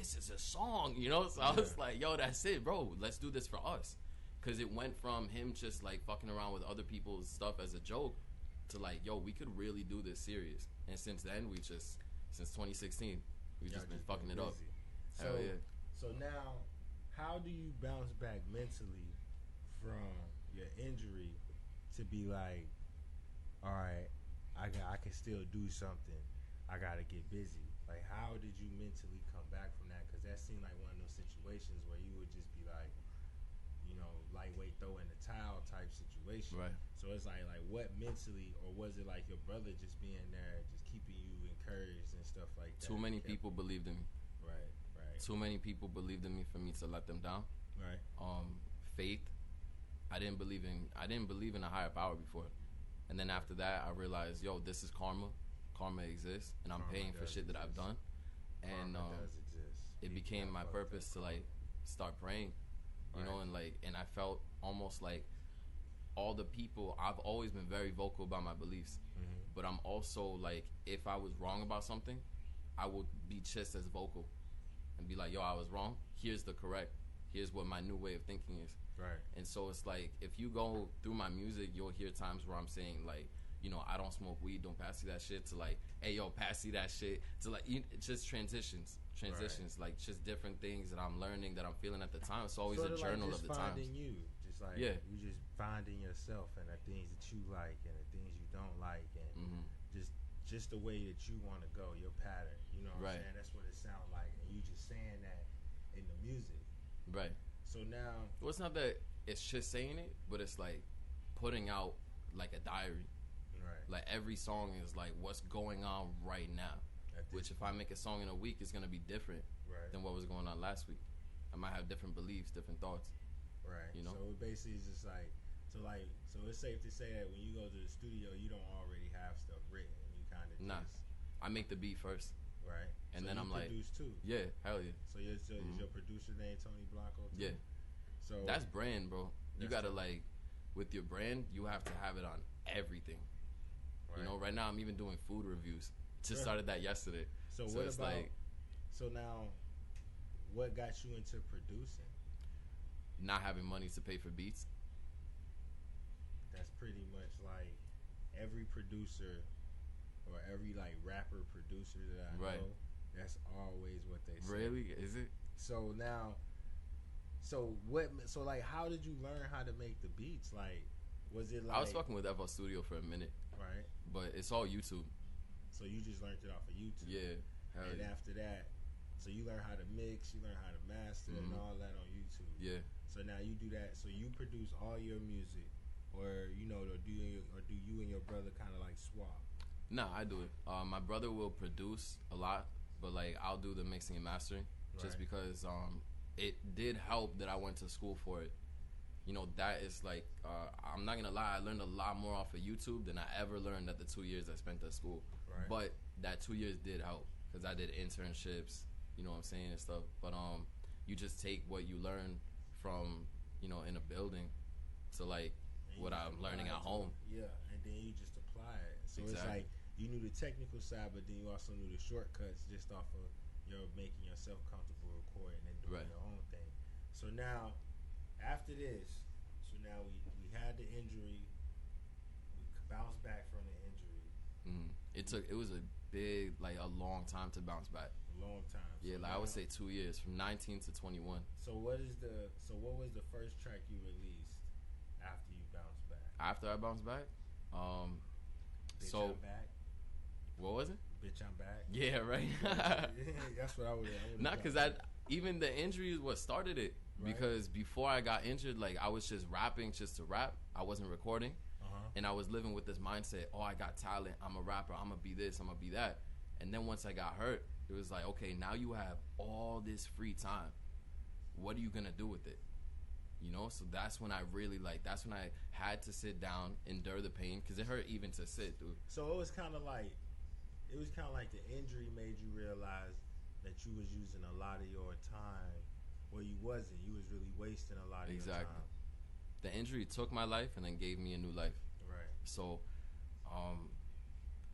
this is a song, you know? So I was like, yo, that's it, bro. Let's do this for us. Because it went from him just, like, fucking around with other people's stuff as a joke to, like, yo, we could really do this serious. And since then, since 2016, we've just been fucking it up. So, Hell yeah. So now, how do you bounce back mentally from your injury to be like, all right, I can still do something. I got to get busy. Like, how did you mentally come back from that? Because that seemed like one of those situations where you would just be like, you know, lightweight throw in the towel type situation. Right. So it's like what mentally, or was it like your brother just being there, just keeping you encouraged and stuff like that? Too many people believed in me. Right. Too many people believed in me for me to let them down. Right. Faith. I didn't believe in a higher power before. And then after that, I realized, yo, this is karma. Karma exists, and I'm paying for shit that I've done. And does exist. It became my purpose to, like, start praying. You know, and I felt almost like all the people, I've always been very vocal about my beliefs, but I'm also like, if I was wrong about something, I would be just as vocal and be like, yo, I was wrong. Here's what my new way of thinking is. Right. And so it's like, if you go through my music, you'll hear times where I'm saying, like, you know, I don't smoke weed, don't pass you that shit, to like, hey, yo, pass you that shit, to like, just transitions, right. Like just different things that I'm learning, that I'm feeling at the time. It's always a journal of the times. Finding you, just like, you just finding yourself and the things that you like and the things you don't like, and just the way that you want to go, your pattern, you know what I'm saying? That's what it sounds like, and you just saying that in the music. Right. So now, well, it's not that it's just saying it, but it's like putting out like a diary. Right. Like every song is like what's going on right now. Which if I make a song in a week, it's gonna be different than what was going on last week. I might have different beliefs, different thoughts. Right. You know. So it basically is just like, so it's safe to say that when you go to the studio, you don't already have stuff written. You kind of just, I make the beat first. Right. And so then I'm like, produce too. Yeah, hell yeah. So is your producer named Tony BLANKO too? Yeah. So that's brand, bro. You gotta like, with your brand, you have to have it on everything. Right. You know, right now I'm even doing food reviews. Just started that yesterday. So what it's about? Like, so now, what got you into producing? Not having money to pay for beats. That's pretty much like every producer or every like rapper producer that I know. That's always what they say. Really? Is it? So now, so like, how did you learn how to make the beats? Like, was it like, I was fucking with FL Studio for a minute, right? But it's all YouTube. So you just learned it off of YouTube. Yeah. And after that, so you learn how to mix, you learn how to master, and all that on YouTube. Yeah. So now you do that. So you produce all your music, or you know, or do you and your brother kind of like swap? No, I do it. My brother will produce a lot, but like I'll do the mixing and mastering, just because it did help that I went to school for it. You know, that is like, I'm not gonna lie, I learned a lot more off of YouTube than I ever learned at the 2 years I spent at school. Right. But that 2 years did help, because I did internships, you know what I'm saying, and stuff. But you just take what you learn from, you know, in a building to like what I'm learning at home. Yeah, and then you just apply it. So it's like you knew the technical side, but then you also knew the shortcuts just off of your making yourself comfortable recording and doing your own thing. So now, after this, so now we had the injury, we bounced back from the injury. It was a big, like a long time to bounce back. A long time. Yeah, so like I would say 2 years, from 19 to 21. So what was the first track you released after you bounced back? After I bounced back, Bitch, I'm back. What was it? Bitch, I'm back. Yeah, right. That's what I would. Not because even the injury is what started it. Right. Because before I got injured, like I was just rapping just to rap. I wasn't recording, and I was living with this mindset. Oh, I got talent. I'm a rapper. I'm gonna be this. I'm gonna be that. And then once I got hurt, it was like, okay, now you have all this free time. What are you gonna do with it? You know. So that's when I really that's when I had to sit down, endure the pain, because it hurt even to sit, dude. So it was kind of like the injury made you realize that you was using a lot of your time. Well, you wasn't. You was really wasting a lot of your time. The injury took my life and then gave me a new life. Right. So,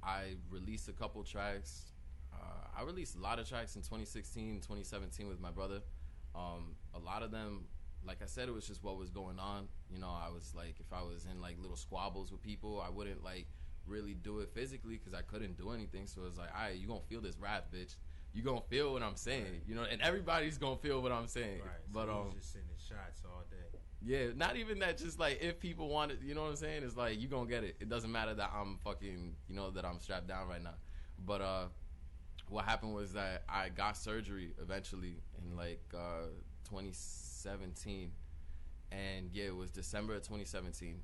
I released a couple tracks. I released a lot of tracks in 2016, 2017 with my brother. A lot of them, like I said, it was just what was going on. You know, I was like, if I was in like little squabbles with people, I wouldn't like really do it physically because I couldn't do anything. So it's like, all right, you gonna feel this rap, bitch. You gonna feel what I'm saying, right. You know, and everybody's gonna feel what I'm saying. Right. But so just sending shots all day. Yeah, not even that. Just like if people want it, you know what I'm saying? It's like you gonna get it. It doesn't matter that I'm fucking, you know, that I'm strapped down right now. But what happened was that I got surgery eventually in like 2017, and yeah, it was December of 2017.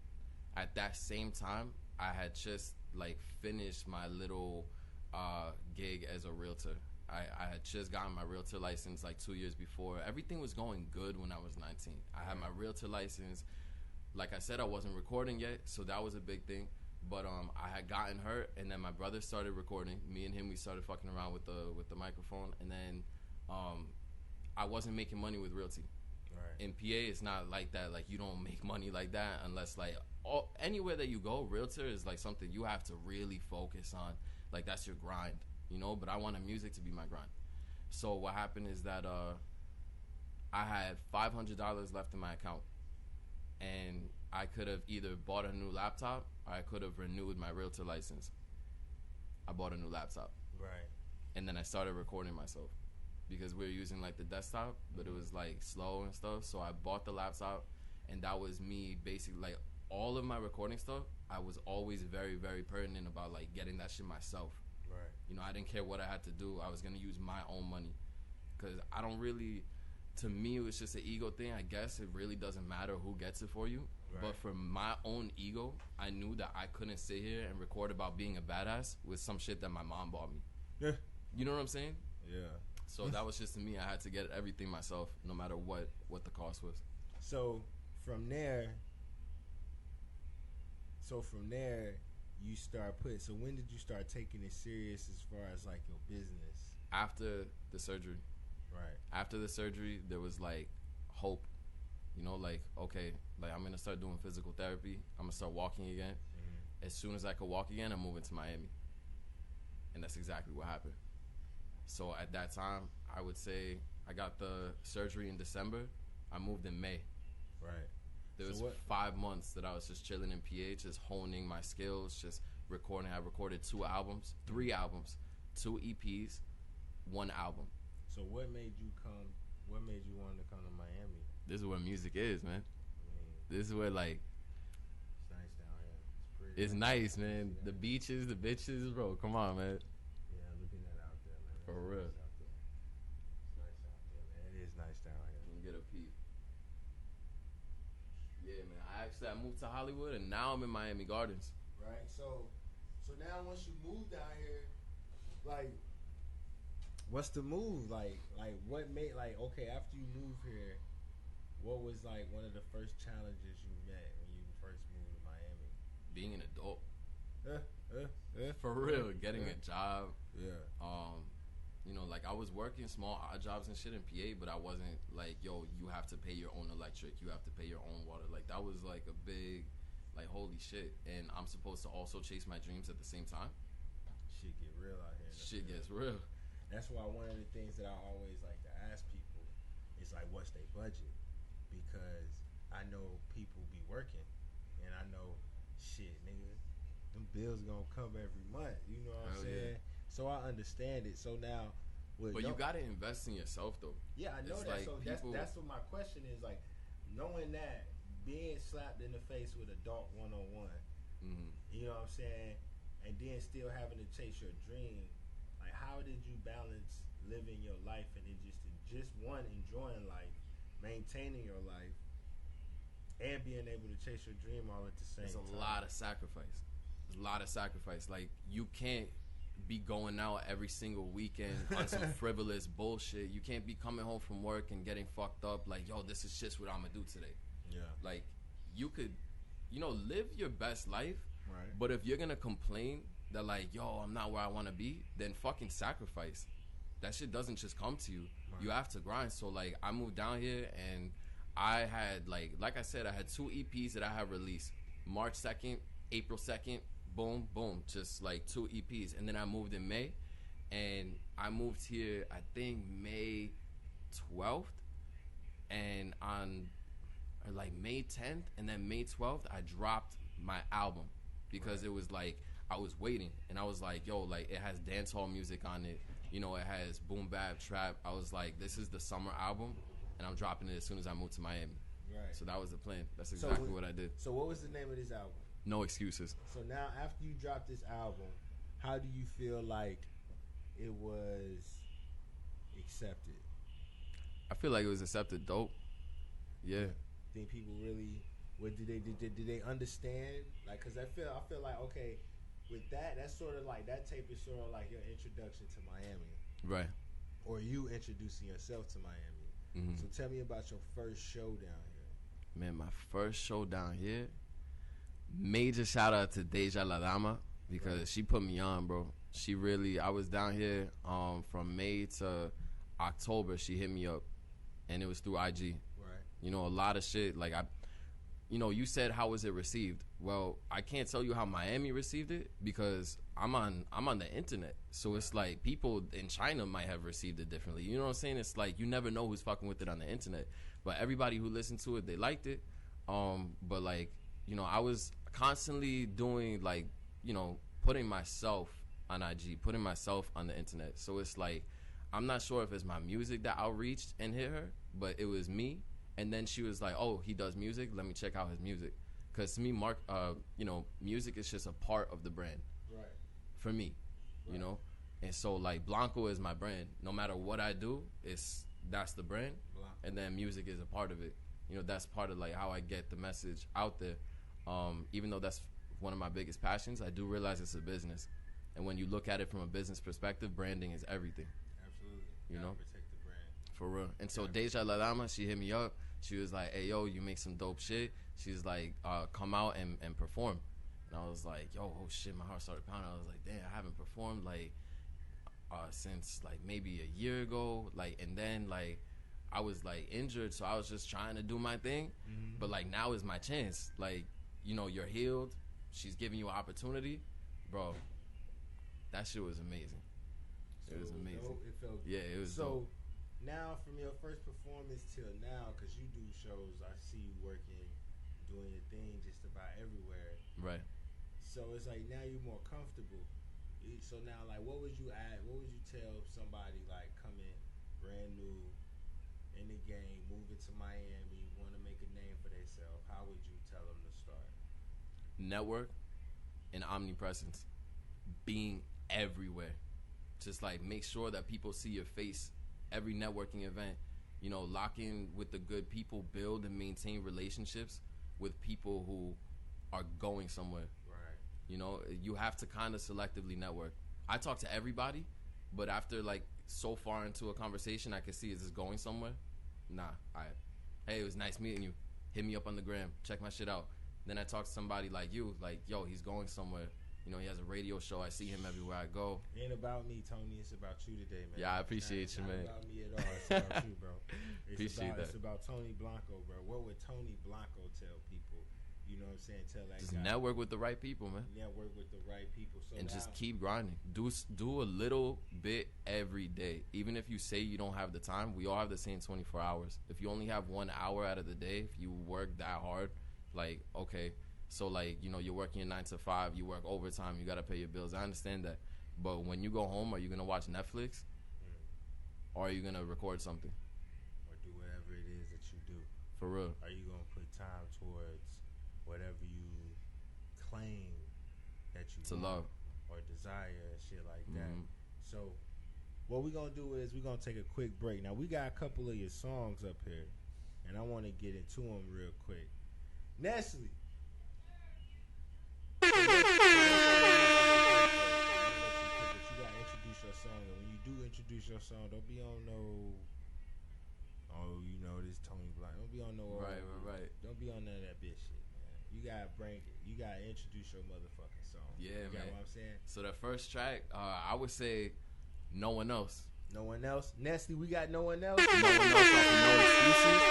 At that same time, I had just like finished my little gig as a realtor. I had just gotten my realtor license like 2 years before. Everything was going good when I was 19. I had my realtor license. Like I said, I wasn't recording yet, so that was a big thing. But I had gotten hurt, and then my brother started recording. Me and him, we started fucking around with the microphone, and then I wasn't making money with realty. Right. In PA, it's not like that. Like you don't make money like that unless like anywhere that you go, realtor is like something you have to really focus on. Like that's your grind. You know, but I wanted music to be my grind. So what happened is that I had $500 left in my account, and I could have either bought a new laptop or I could have renewed my realtor license. I bought a new laptop. Right. And then I started recording myself because we were using like the desktop, but it was like slow and stuff. So I bought the laptop, and that was me basically like all of my recording stuff. I was always very, very pertinent about like getting that shit myself. Right. You know, I didn't care what I had to do. I was going to use my own money. Because I don't really, to me, it was just an ego thing. I guess it really doesn't matter who gets it for you. Right. But for my own ego, I knew that I couldn't sit here and record about being a badass with some shit that my mom bought me. Yeah. You know what I'm saying? Yeah. So that was just to me. I had to get everything myself, no matter what the cost was. So from there, you start putting. So when did you start taking it serious as far as like your business? After the surgery. Right. After the surgery, there was like hope. You know, like okay, like I'm gonna start doing physical therapy. I'm gonna start walking again. Mm-hmm. As soon as I could walk again, I'm moving to Miami. And that's exactly what happened. So at that time, I would say I got the surgery in December. I moved in May. Right. There was 5 months that I was just chilling in PA, just honing my skills, just recording. I recorded 3 albums, 2 EPs, 1 album. So what made you want to come to Miami? This is where music is, man. This is where like it's nice down here. It's nice, man. The beaches, the bitches, bro. Come on, man. Yeah, looking at out there, man. For real. It's nice out there, man. It is nice down here. You can get a peep. Yeah, man. I moved to Hollywood, and now I'm in Miami Gardens. Right. So now once you move down here, like, what's the move? Like what made okay after you move here, what was like one of the first challenges you met when you first moved to Miami? Being an adult. For real, getting a job. Yeah. You know, like I was working small odd jobs and shit in PA, but I wasn't like, yo, you have to pay your own electric, you have to pay your own water. Like that was like a big, like holy shit. And I'm supposed to also chase my dreams at the same time. Shit get real out here. Shit gets real. That's why one of the things that I always like to ask people is like, what's their budget? Because I know people be working, and I know shit, nigga, them bills gonna come every month. You know what I'm saying? Yeah. So I understand it. So now, but you gotta invest in yourself, though. Yeah, I know it's that. Like so that's what my question is. Like, knowing that, being slapped in the face with Adult 101, you know what I'm saying, and then still having to chase your dream. Like, how did you balance living your life and then just one, enjoying life, maintaining your life, and being able to chase your dream all at the same time? It's a lot of sacrifice. There's a lot of sacrifice. Like, you can't be going out every single weekend on some frivolous bullshit. You can't be coming home from work and getting fucked up like, yo, this is just what I'm gonna do today. Yeah. Like, you could, you know, live your best life. Right. But if you're gonna complain that like, yo, I'm not where I want to be, then fucking sacrifice. That shit doesn't just come to you. Right. You have to grind. So like, I moved down here and I had like I said, I had 2 EPs that I had released. March 2nd, April 2nd, boom, boom, just like 2 EPs. And then I moved in May, And I moved here, I think May 12th, and on like May 10th and then May 12th, I dropped my album because it was like I was waiting, and I was like, yo, like it has dancehall music on it, you know, it has boom bap trap. I was like, this is the summer album, and I'm dropping it as soon as I move to Miami. Right. So that was the plan. That's exactly what I did. So what was the name of this album? No Excuses. So now after you dropped this album, how do you feel like it was accepted? I feel like it was accepted dope. Yeah. Think people really, what did they understand? Like, cause I feel like, okay, with that's sort of like, that tape is sort of like your introduction to Miami. Right. Or you introducing yourself to Miami. Mm-hmm. So tell me about your first show down here. Man, my first show down here, major shout out to Deja La Dama, because she put me on, bro. She really, I was down here from May to October. She hit me up, and it was through IG. Right. You know, a lot of shit. Like, you said, how was it received? Well, I can't tell you how Miami received it because I'm on the internet. So it's like people in China might have received it differently. You know what I'm saying? It's like you never know who's fucking with it on the internet. But everybody who listened to it, they liked it. But like, I was constantly doing like, putting myself on IG, putting myself on the internet. So it's like, I'm not sure if it's my music that outreached and hit her, but it was me. And then she was like, oh, he does music. Let me check out his music. Because to me, music is just a part of the brand. Right. For me, right. And so like BLANKO is my brand. No matter what I do, that's the brand. BLANKO. And then music is a part of it. That's part of like how I get the message out there. Even though that's one of my biggest passions, I do realize it's a business. And when you look at it from a business perspective, branding is everything. Absolutely. Protect the brand. For real. And so Deja La Dama, she hit me up. She was like, hey, yo, you make some dope shit. She's like, come out and perform. And I was like, yo, oh shit, my heart started pounding. I was like, damn, I haven't performed like since like maybe a year ago. Like, and then like I was like injured, so I was just trying to do my thing. Mm-hmm. But like now is my chance. Like, you're healed. She's giving you an opportunity. Bro, that shit was amazing. So it was amazing. It felt good. Yeah, it was dope. Now, from your first performance till now, because you do shows, I see you working, doing your thing just about everywhere. Right. So it's like now you're more comfortable. So now, like, what would you tell somebody like coming brand new in the game, moving to Miami, want to make a name for themselves? How would you tell them to start? Network and omnipresence, being everywhere. Just like make sure that people see your face. Every networking event, lock in with the good people, build and maintain relationships with people who are going somewhere. Right. You have to kind of selectively network. I talk to everybody, but after like so far into a conversation, I can see, is this going somewhere? Nah. Hey, it was nice meeting you. Hit me up on the gram. Check my shit out. Then I talk to somebody like you, like, yo, he's going somewhere. He has a radio show. I see him everywhere I go. It ain't about me, Tony. It's about you today, man. Yeah, I appreciate you, man. It's not about me at all. It's about you, bro. It's about Tony Blanco, bro. What would Tony Blanco tell people? You know what I'm saying? Tell that just guy. Network with the right people, man. Network with the right people. So just keep grinding. Do a little bit every day. Even if you say you don't have the time, we all have the same 24 hours. If you only have 1 hour out of the day, if you work that hard, like, okay. So, like, you're working 9 to 5, you work overtime, you got to pay your bills. I understand that. But when you go home, are you going to watch Netflix? Or are you going to record something? Or do whatever it is that you do. For real. Are you going to put time towards whatever you claim that you to love or desire and shit like that? So, what we're going to do is we're going to take a quick break. Now, we got a couple of your songs up here, and I want to get into them real quick. Nestle. But you gotta introduce your song, and when you do introduce your song, don't be on this Tony Black. Don't be on right. Don't be on none of that bitch shit, man. You gotta you gotta introduce your motherfucking song. Yeah, you got what I'm saying? So the first track, I would say, No One Else. No One Else. Nestle, we got No One Else. No One Else off of No Excuses.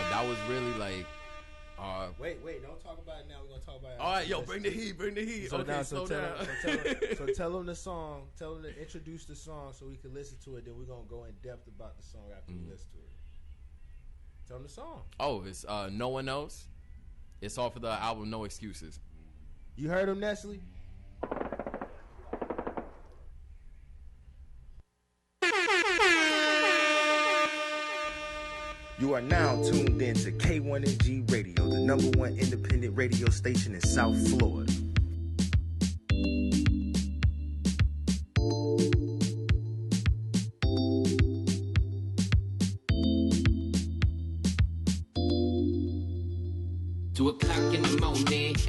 That was really like Wait, don't talk about it now. We're gonna talk about it. All right, yo, bring the heat. So okay, now, slow down. So tell them the song. Tell them to introduce the song so we can listen to it. Then we're gonna go in depth about the song after we listen to it. Tell them the song. Oh, it's No One Knows. It's off of the album No Excuses. You heard him, Nestle? You are now tuned in to K1NG Radio, the #1 independent radio station in South Florida.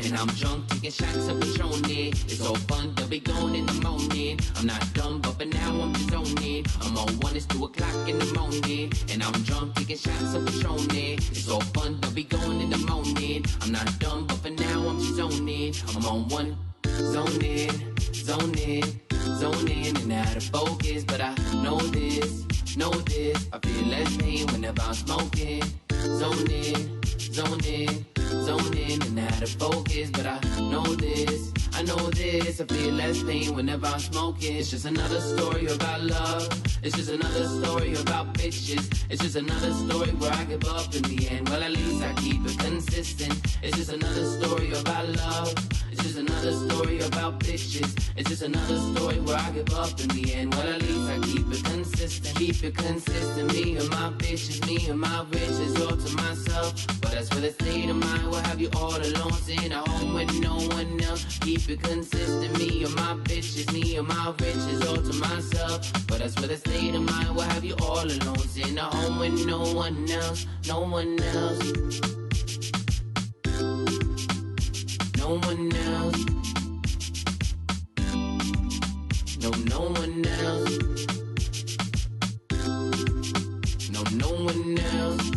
And I'm drunk, taking shots of Patron. It's so fun to be going in the morning. I'm not dumb, but for now I'm just zoning. I'm on one, it's 2 o'clock in the morning. And I'm drunk, taking shots of Patron. It's so fun to be going in the morning. I'm not dumb, but for now I'm just zoning. I'm on one, zoning, and out of focus. But I know this. I feel less pain whenever I'm smoking. Zoning, and out of focus, but I know this. I feel less pain whenever I'm smoking. It's just another story about love. It's just another story about bitches. It's just another story where I give up in the end. Well, at least I keep it consistent. It's just another story about love. It's just another story about bitches. It's just another story where I give up in the end. Well, at least I keep it consistent. Keep it consistent. Me and my bitches, me and my riches, all to myself. But as for the state of mind, we'll have you all alone, sitting at home with no one else. Keep it consistent. Me and my bitches, me and my riches, all to myself. But as for the state of mind, we'll have you all alone, sitting at home with no one else. No one else. No one else. No one else. No one else.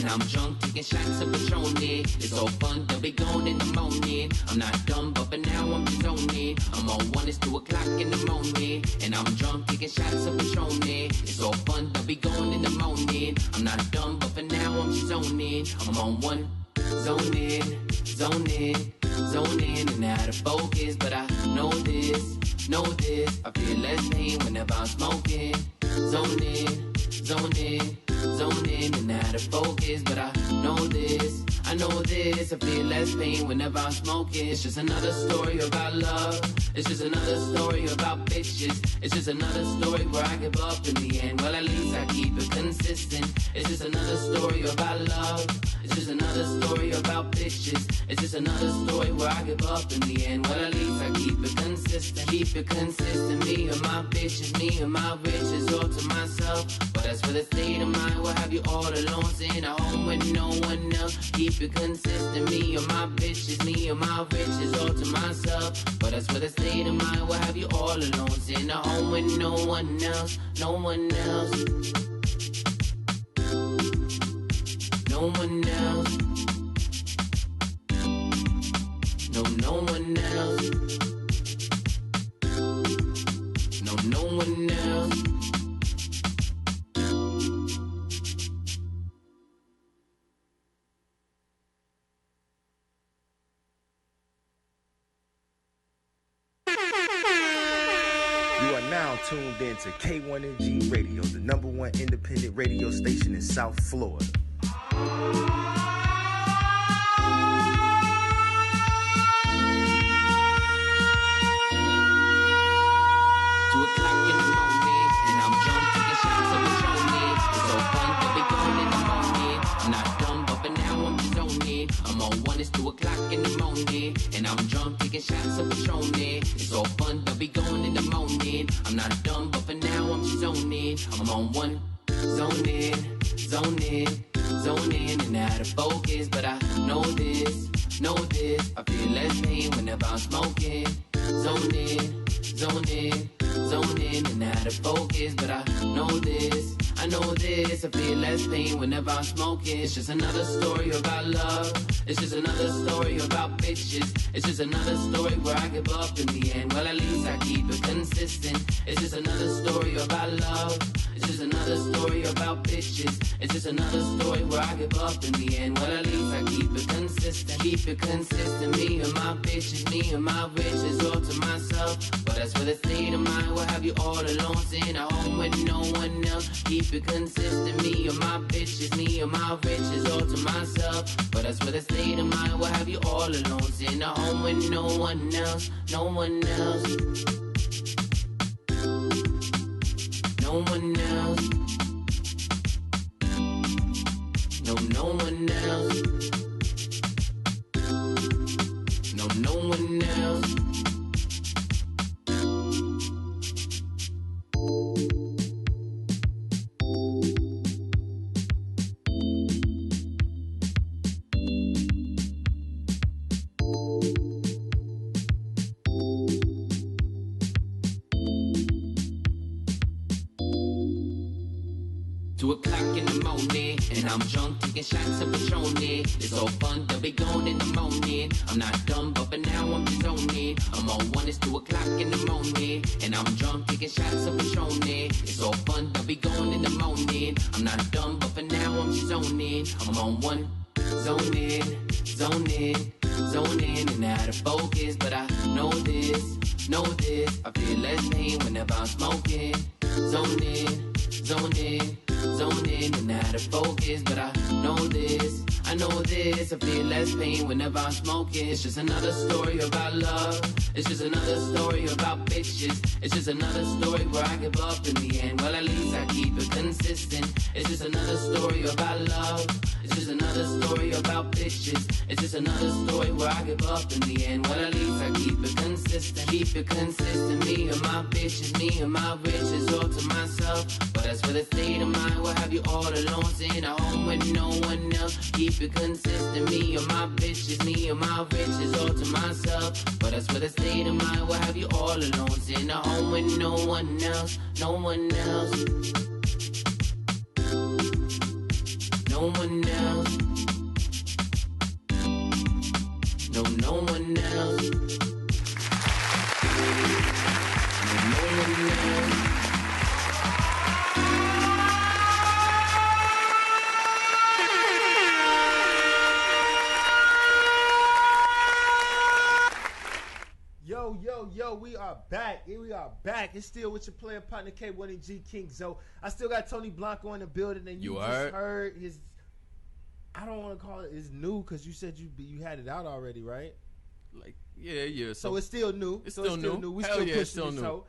I'm drunk, taking shots of Patron. It's so fun to be going in the morning. I'm not dumb, but for now I'm just zoning. I'm on one, it's 2 o'clock in the morning. And I'm drunk, taking shots of Patron. It's so fun to be going in the morning. I'm not dumb, but for now I'm just zoning. I'm on one, zoning, and out of focus. But I know this. I feel less pain whenever I'm smoking. Zoning, and out of focus. But I know this. I feel less pain whenever I'm smoking. It's just another story about love. It's just another story about bitches. It's just another story where I give up in the end. Well, at least I keep it consistent. It's just another story about love. It's just another story about bitches. It's just another story where I give up in the end. Well, at least I keep it consistent. Keep it consistent. Me and my bitches, me and my riches, all to myself. But as for the state of mind, we'll have you all alone, sitting at home with no one else. Keep it consistent. Me and my bitches, me and my riches, all to myself. But as for the state of mind, we'll have you all alone, sitting at home with no one else. No one else. No one else. No one else. No one else. You are now tuned in to K1NG Radio, the #1 independent radio station in South Florida. And I'm drunk, taking shots of Patron. It's so fun to be going in the morning. I'm not dumb, but for now I'm zoning. I'm on one, zoning, and out of focus. But I know this. I feel less pain whenever I'm smoking. Zoning, zone in and out of focus. But I know this, I feel less pain whenever I'm smoking. It's just another story about love. It's just another story about bitches. It's just another story where I give up in the end. Well, at least I keep it consistent. It's just another story about love. It's just another story about bitches. It's just another story where I give up in the end. Well, at least I keep it consistent. Keep it consistent. Me and my bitches, me and my riches, all to myself. But as for the state of mind, we'll have you all alone, sitting at home with no one else. Keep it consistent. Me and my bitches, me and my riches, all to myself. But as for the state of mind, we'll have you all alone, sitting at home with no one else, no one else. No one else. No, no one else. No, no one else. I'm drunk, taking shots of Patron. It's all fun, they'll be gone in the morning. I'm not dumb, but for now I'm zoning. I'm on one, it's 2 o'clock in the morning. And I'm drunk, taking shots of Patron. It's all fun, they'll be gone in the morning. I'm not dumb, but for now I'm zoning. I'm on one, zoning, zoning, zoning, and out of focus. But I know this, I feel less pain whenever I'm smoking. Zoning, zoning, zoning, and out of focus. But I know this, I feel less pain whenever I'm smoking. It's just another story about love. It's just another story about bitches. It's just another story where I give up in the end. Well, at least I keep it consistent. It's just another story about love. It's just another story about bitches. It's just another story where I give up in the end. Well, at least I keep it consistent. Keep it consistent. Me and my bitches, me and my riches, all to myself. But as for the state of mind, we'll have you all alone, sitting at home with no one else. Keep it consistent. Me and my bitches, me and my riches, all to myself. But as for the state of mind, we'll have you all alone, sitting at home with no one else, no one else. No one else. No, no one else. No, no one else. Yo, we are back. Here we are back. It's still with your player partner K1NGZOE. I still got Tony BLANKO in the building, and you just heard his. I don't want to call it his new because you said you had it out already, right? Like yeah. So it's still new. It's still new. We Hell still yeah, pushing it's still this. new.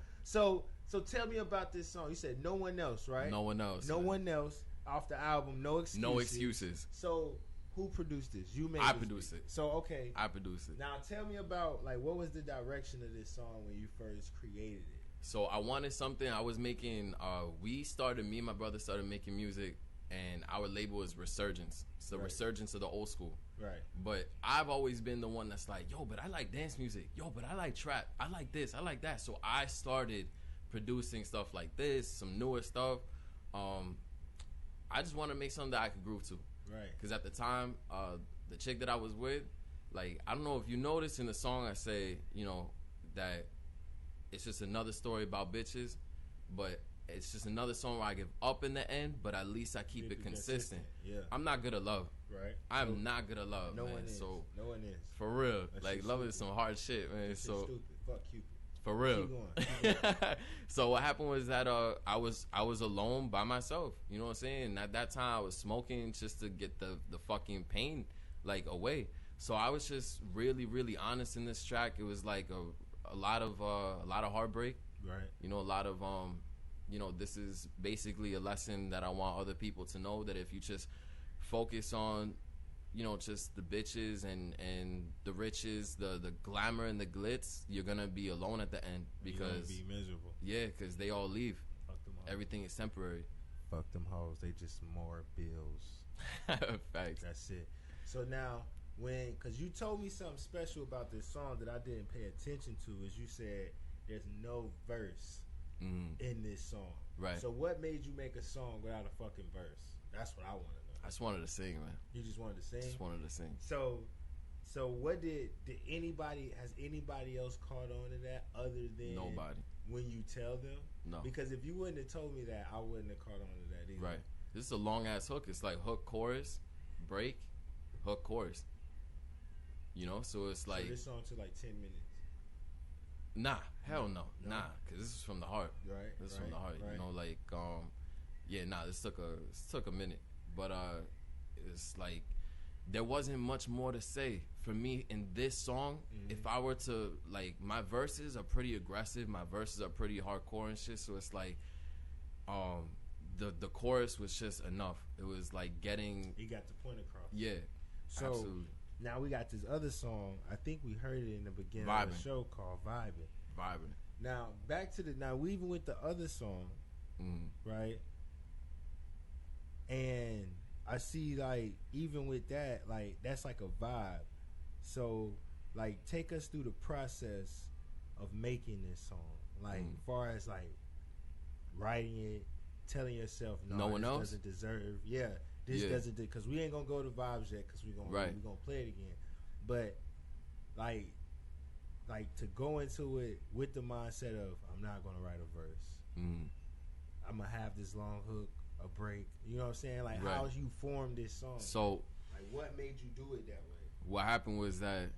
So tell me about this song. You said No One Else, right? No one else. No one else off the album. No excuses. No excuses. So who produced this? You made. I produced it. So okay. I produced it. Now tell me about what was the direction of this song when you first created it? So I wanted something. I was making. Me and my brother started making music, and our label is Resurgence. It's the resurgence of the old school. Right. But I've always been the one that's like, yo, but I like dance music. Yo, but I like trap. I like this. I like that. So I started producing stuff like this, some newer stuff. I just want to make something that I could groove to. Right. Because at the time, the chick that I was with, like, I don't know if you noticed in the song I say, that it's just another story about bitches, but it's just another song where I give up in the end, but at least I keep it consistent. Yeah. I'm not good at love. Right. I'm not good at love, man. One is. So no one is. For real. That like, love is some hard shit, man. That so stupid. Fuck Cupid. For real. Keep going. So what happened was that I was alone by myself. You know what I'm saying? And at that time I was smoking just to get the fucking pain like away. So I was just really, really honest in this track. It was like a lot of heartbreak. Right. A lot of this is basically a lesson that I want other people to know, that if you just focus on just the bitches and the riches, the glamour and the glitz, you're gonna be alone at the end because you're gonna be miserable. Yeah, because they all leave. Fuck them hoes. Everything is temporary. Fuck them hoes. They just more bills. Facts. That's it. So now, because you told me something special about this song that I didn't pay attention to, is you said there's no verse in this song. Right. So what made you make a song without a fucking verse? That's what I want to know. I just wanted to sing, man. You just wanted to sing? Just wanted to sing. So what has anybody else caught on to that other than Nobody. when you tell them? No. Because if you wouldn't have told me that, I wouldn't have caught on to that either. Right. This is a long ass hook. It's like hook, chorus, break, hook, chorus. You know, so it's like. So this song took like 10 minutes. Nah, hell no, nah, because this is from the heart. Right. This is from the heart. You know, like this took a minute, but it's like there wasn't much more to say for me in this song. If I were to like, my verses are pretty aggressive, my verses are pretty hardcore and shit. So it's like, the chorus was just enough. It was like getting. He got the point across. Yeah. So absolutely. Now we got this other song. I think we heard it in the beginning of the show called "Vibing." Vibing. Now back to we even with the other song, right? And I see like even with that, like that's like a vibe. So like take us through the process of making this song. Like as far as like writing it, telling yourself no one else doesn't deserve. Yeah. This doesn't, because we ain't gonna go to vibes yet, because we gonna play it again. But like to go into it with the mindset of I'm not gonna write a verse. I'm gonna have this long hook, a break. You know what I'm saying? Like how you formed this song. So like what made you do it that way? What happened was that,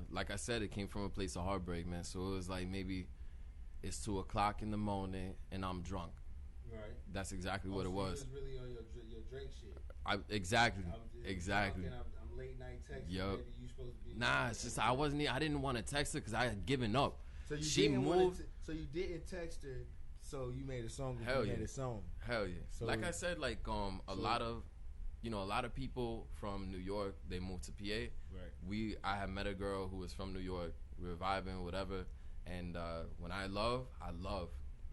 like I said, it came from a place of heartbreak, man. So it was like maybe it's 2:00 in the morning and I'm drunk. Right. That's exactly what it was. You was really on your Drake shit. Exactly. I'm late night texting. Yep. You supposed to be. Nah, it's just I didn't want to text her because I had given up. So she moved. So you didn't text her. So you made a song. Hell yeah. Made a song. Hell yeah. So like I said, like a lot of people from New York, they moved to PA. Right. I had met a girl who was from New York. We were vibing, whatever. And when I love.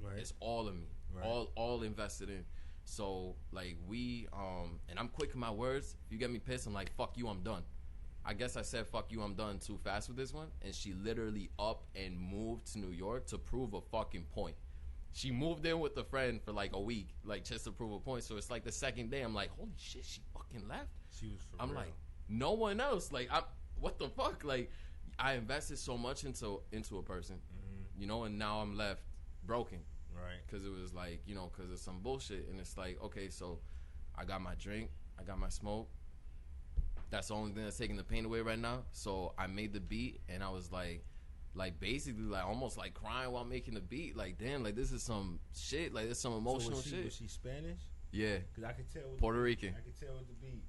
Right. It's all of me. Right. All invested in. So like and I'm quick in my words. If you get me pissed, I'm like, fuck you, I'm done. I guess I said fuck you, I'm done too fast with this one. And she literally up and moved to New York to prove a fucking point. She moved in with a friend for like a week, like just to prove a point. So it's like the second day, I'm like, holy shit, she fucking left. She was for I'm real. like, no one else. Like, what the fuck? Like, I invested so much into a person, you know, and now I'm left broken. Right. Because it was like, you know, because of some bullshit. And it's like, okay, so I got my drink, I got my smoke. That's the only thing that's taking the pain away right now. So I made the beat, and I was like basically like almost like crying while making the beat. Like, damn, like this is some shit. Like, this is some emotional shit. Was she Spanish? Yeah. Because I could tell with Puerto Rican. I could tell with the beat.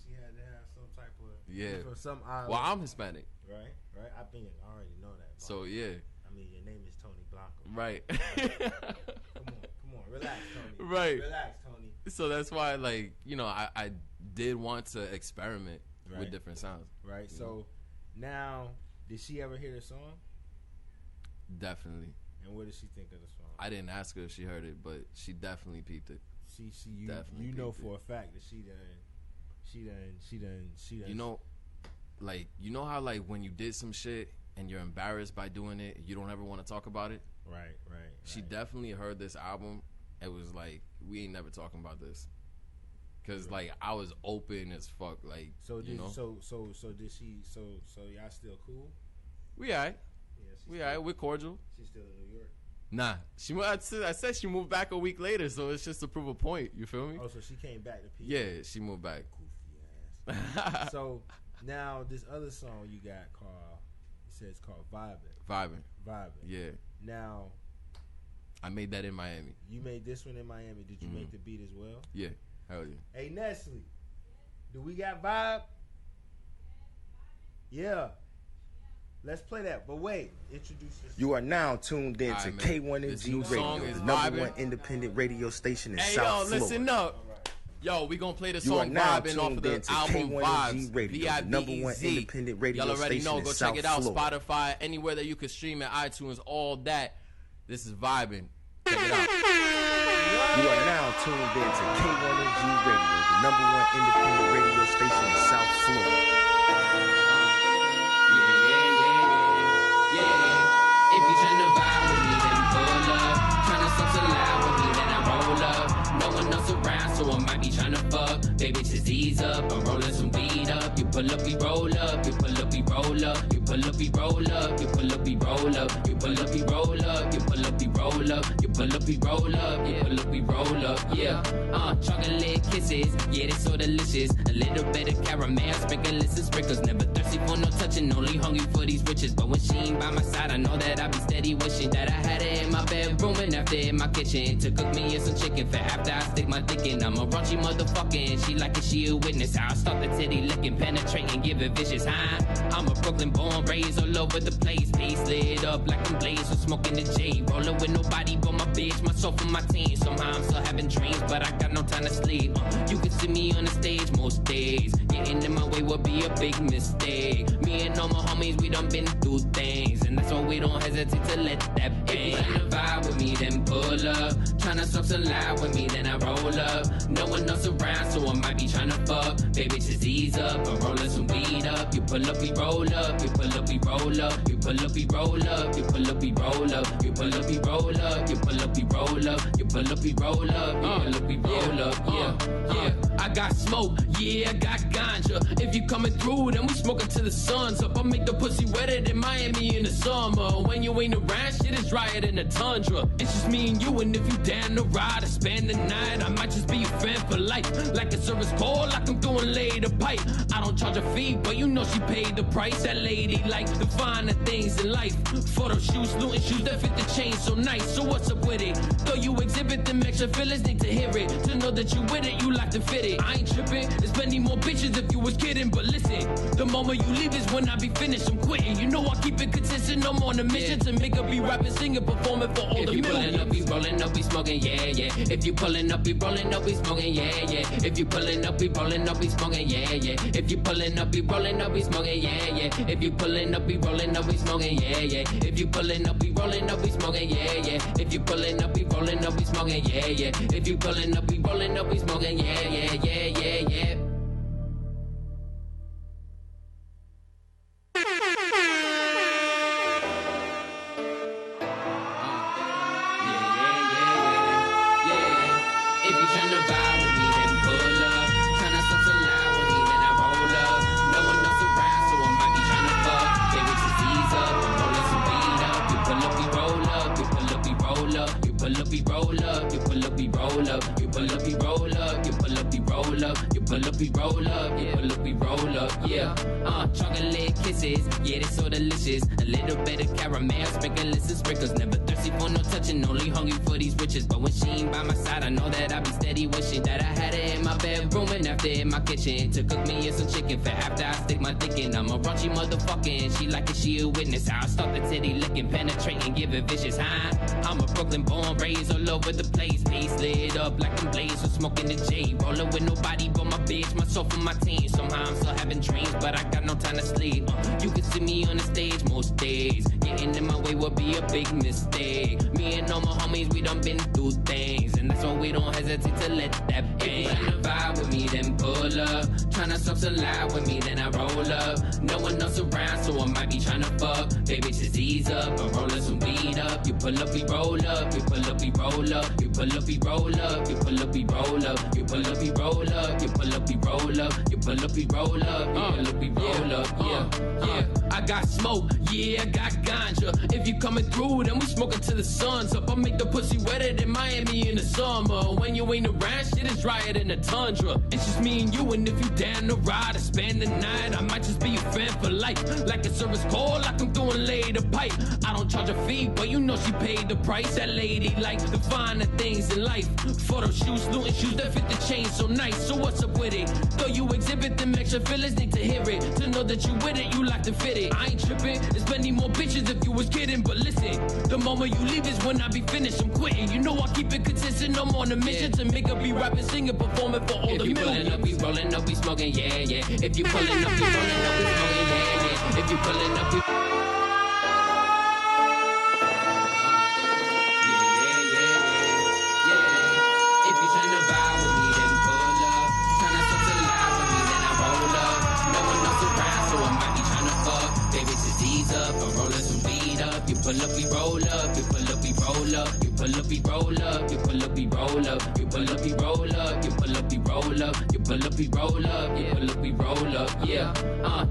She had to have some type of some island. Well, I'm Hispanic. Right. I already know that. So yeah. I mean, your name is Tony Blanko. Right. Come on, relax, Tony. Right. Relax, Tony. So that's why, like, you know, I did want to experiment with different sounds. Right. So now, did she ever hear the song? Definitely. And what did she think of the song? I didn't ask her if she heard it, but she definitely peeped it. You know for a fact that she done. You know how like when you did some shit and you're embarrassed by doing it, you don't ever want to talk about it. Right. She definitely heard this album. It was like, we ain't never talking about this, cause like I was open as fuck. Like, so did, you know. So did she? So y'all still cool? We alright. Yeah, we're cordial. She's still in New York. Nah, I said she moved back a week later, so it's just to prove a point. You feel me? Oh, so she came back to PA. Yeah, she moved back. Goofy ass. So now this other song you got it's called Vibing. Yeah. Now, I made that in Miami. You made this one in Miami. Did you make the beat as well? Yeah. Hell yeah. Hey, Nestle, do we got Vibe? Yeah. Let's play that. But wait, introduce yourself. You are now tuned in to K1NG Radio, the number one independent radio station in South Florida. Hey, yo, listen up. Yo, we gonna play the song Vibing off of the album Vibes, V-I-B-E-Z. Y'all already know. Go check it out. Spotify, anywhere that you can stream it, iTunes, all that. This is Vibing. Check it out. You are now tuned in to K1NG Radio, the number one independent radio station in South Florida. Yeah. If you tryna vibe with me, then pull up. so I might be tryna fuck. Baby, just ease up. I'm rolling some weed up. You pull up, we roll up. You pull up, we roll up. You pull up, we roll up. You pull up, we roll up. You pull up, we roll up. You pull up, we roll up. You pull up, we roll up. You pull up, we roll up. Yeah. Chocolate kisses. Yeah, they so delicious. A little bit of caramel, sprinkles and sprinkles. Never thirsty for no touching, only hungry for these riches. But when she ain't by my side, I know that I be steady wishing that I had it in my bedroom and after in my kitchen to cook me some chicken for after I stick my dick in. I'm a raunchy motherfucker and she like it, she a witness. I'll start the titty licking, penetrating, give it vicious. I'm a Brooklyn born, raised all over the place. Face lit up like I'm blazed with smoking the J. Rolling with nobody but my bitch, myself and my team. Somehow I'm still having dreams, but I got no time to sleep. You can see me on the stage most days. Getting in my way would be a big mistake. Me and all my homies, we done been through things, and that's why we don't hesitate to let that bang. If you tryna vibe with me, then pull up. Tryna stop some lie with me, then I roll up. No one else around, so I might be tryna fuck. Baby, just ease up. I'm rolling some weed up. You pull up, we roll up. You pull up, we roll up. You pull up, we roll up. You pull up, we roll up. You pull up, we roll up. You pull up, we roll up. You pull up, we roll up. You pull up, we roll up. Yeah. I got smoke, yeah, I got ganja. If you coming through, then we smoking till the sun's up. I make the pussy wetter than Miami in the summer. When you ain't around, shit is drier than the tundra. It's just me and you, and if you down to ride or spend the night, I might just be your friend for life. Like a service call, like I'm doing later pipe. I don't charge a fee, but you know she paid the price. That lady like the finer things in life. Photo shoots, looting shoes that fit the chain so nice. So what's up with it? Though you exhibit them extra feelings, need to hear it. To know that you with it, you like to fit it. I ain't tripping, there's plenty more bitches if you was kidding. But listen, the moment you leave is when I be finished, I'm quitting. You know I keep it consistent, I'm on a mission to make her be rapping, singing, performing for all the millions. If you pulling up, we rolling up, we smoking, yeah, yeah. If you pulling up, we rolling up, we smoking, yeah, yeah. If you pulling up, we rolling up, we smoking, yeah, yeah. If you pulling up, we rolling up, we smoking, yeah, yeah. If you pulling up, we rolling up, we smoking, yeah, yeah. If you pulling up, we rolling up, we smoking, yeah, yeah. If you pulling up, we rolling up, we smoking, yeah, yeah. If you pulling up, we rolling up, we smoking, yeah, yeah, yeah, yeah, yeah. We roll up, yeah. Pull up, we roll up, yeah. Chocolate kisses, yeah, they so delicious. A little bit of caramel, sprinkles and sprinkles. Never thirsty for no touching, only hungry for these riches. But when she ain't by my side, I know that I be steady wishing that I had it in my bedroom and after in my kitchen to cook me some chicken for after I stick my dick in. I'm a raunchy motherfucker and she like it, she a witness. I'll start the titty licking, penetrating, give it vicious. I'm a Brooklyn born, raised all over the place. Face lit up like I'm blazed with smoking the J. Rolling with nobody but my bitch, myself and my team. Somehow I'm still having dreams, but I got no time to sleep. You can see me on the stage most days. Getting in my way would be a big mistake. Me and all my homies, we done been through things, and that's why we don't hesitate to let that bang. If you tryna vibe with me, then pull up. Tryna stop some lie with me, then I roll up. No one else around, so I might be tryna fuck. Baby, just ease up. I'm rolling some weed up. You pull up, we roll up. You pull up, we roll up. You pull up, we roll up. You pull up, we roll up. You pull up, we roll up. You pull up, we roll up. You pull up, we roll up. You pull up, we roll up. Yeah. I got smoke, yeah, I got ganja. If you coming through, then we smoking till the sun's up. I make the pussy wetter than Miami in the summer. When you ain't around, shit is drier than the tundra. It's just me and you, and if you down to ride or spend the night, I might just be your friend for life. Like a service call, like I'm doing later pipe. I don't charge a fee, but you know she paid the price. That lady like the finer things in life. Photo shoots, looting shoes that fit the chain so nice. So what's up with it? Though you exhibit them extra feelings, need to hear it. To know that you with it, you like to fit it. I ain't tripping, there's plenty more bitches if you was kidding. But listen, the moment you leave is when I be finished, I'm quitting. You know I keep it consistent, I'm on a mission to make her be rapping, singing, performing for all the millions. If you pulling up, we rolling up, we smoking, yeah, yeah. If you pulling up, we rolling up, we smoking, yeah, yeah. If you pulling up, we... Pull up, we roll up. You pull up, we roll up. You pull up, we roll up. You pull up, we roll up. You pull up, we roll up. You pull up, we roll up. You pull up, we roll up. You pull up, we roll up. Yeah.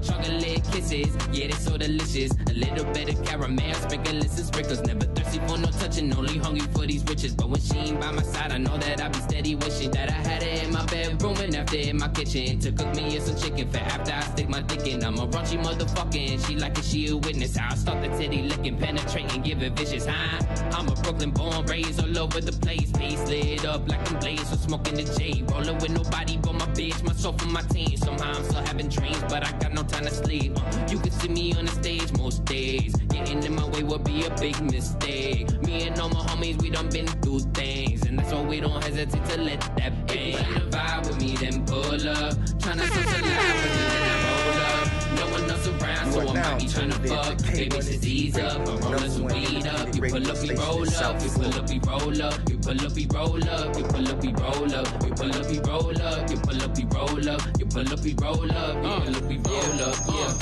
Chocolate kisses, yeah, they so delicious. A little bit of caramel, sprinkles and sprinkles. Never thirsty for no touching, only hungry for these riches. But when she ain't by my side, I know that I be steady wishing that I had her in my bedroom and after in my kitchen to cook me some chicken for after I stick my dick in. I'm a raunchy motherfucker and she like it, she a witness. How I start the titty licking, penetrating, give it vicious. I'm a Brooklyn born, raised all over the place. Face lit up like I'm blazed, so smoking the J. Rolling with nobody but my bitch, myself and my team. Somehow I'm still having dreams, but I got no time to sleep. You can see me on the stage most days. Getting in my way would be a big mistake. Me and all my homies, we done been through things, and that's why we don't hesitate to let that bang. If you tryna vibe with me, then pull up. Tryna socialize with me, then I roll up. No one else around, so I might be tryna fuck. Baby, just ease up, I'm rolling some weed up. You pull up, we roll up. You pull up, we roll up. You pull up, we roll up. You pull up, we roll up. You pull up, we roll up. You pull up, we roll up. You pull up, we roll up. You pull up, we roll up. Yeah.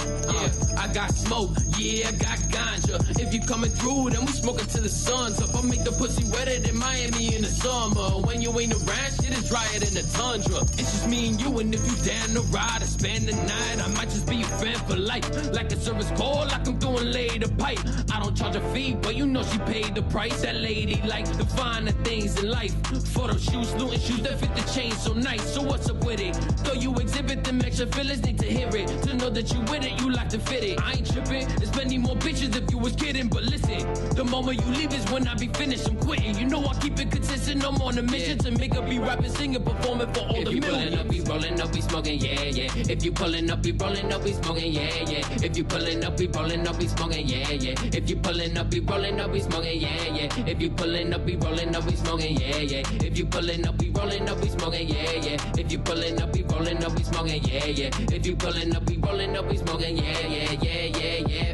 I got smoke, yeah, I got ganja. If you coming through, then we smoking till the sun's up. I make the pussy wetter than Miami in the summer. When you ain't around, shit is drier than the tundra. It's just me and you, and if you down to ride or spend the night, I might just be your friend for life. Like a service call, like I'm doing lay the pipe. I don't charge a fee, but you know she paid the price. That lady like the finer things in life. Photo shoes, looting shoes that fit the chain so nice. So what's up with it? Though you exhibit them extra feelings, need to hear it. To know that you with it, you like to fit it. I ain't tripping, there's many more bitches if you was kidding. But listen, the moment you leave is when I be finished, I'm quitting. You know I keep it consistent, I'm on a mission to make up, be rapping, singing, performing for all the millions. If you pulling up, we rolling up, we smoking, yeah, yeah. If you pulling up, we rolling up, we smoking, yeah, yeah. If you pulling up, we rolling up, we smoking, yeah, yeah. If you pulling up, we rolling up, we smoking, yeah, yeah. If you pulling up, we rolling up, we smoking, yeah, yeah. If you pulling up, we rolling up, we smoking, yeah, yeah. If you pulling up, we rolling up, we smoking, yeah, yeah. If you pulling up, we rolling up, we smoking, yeah, yeah, yeah, yeah, yeah.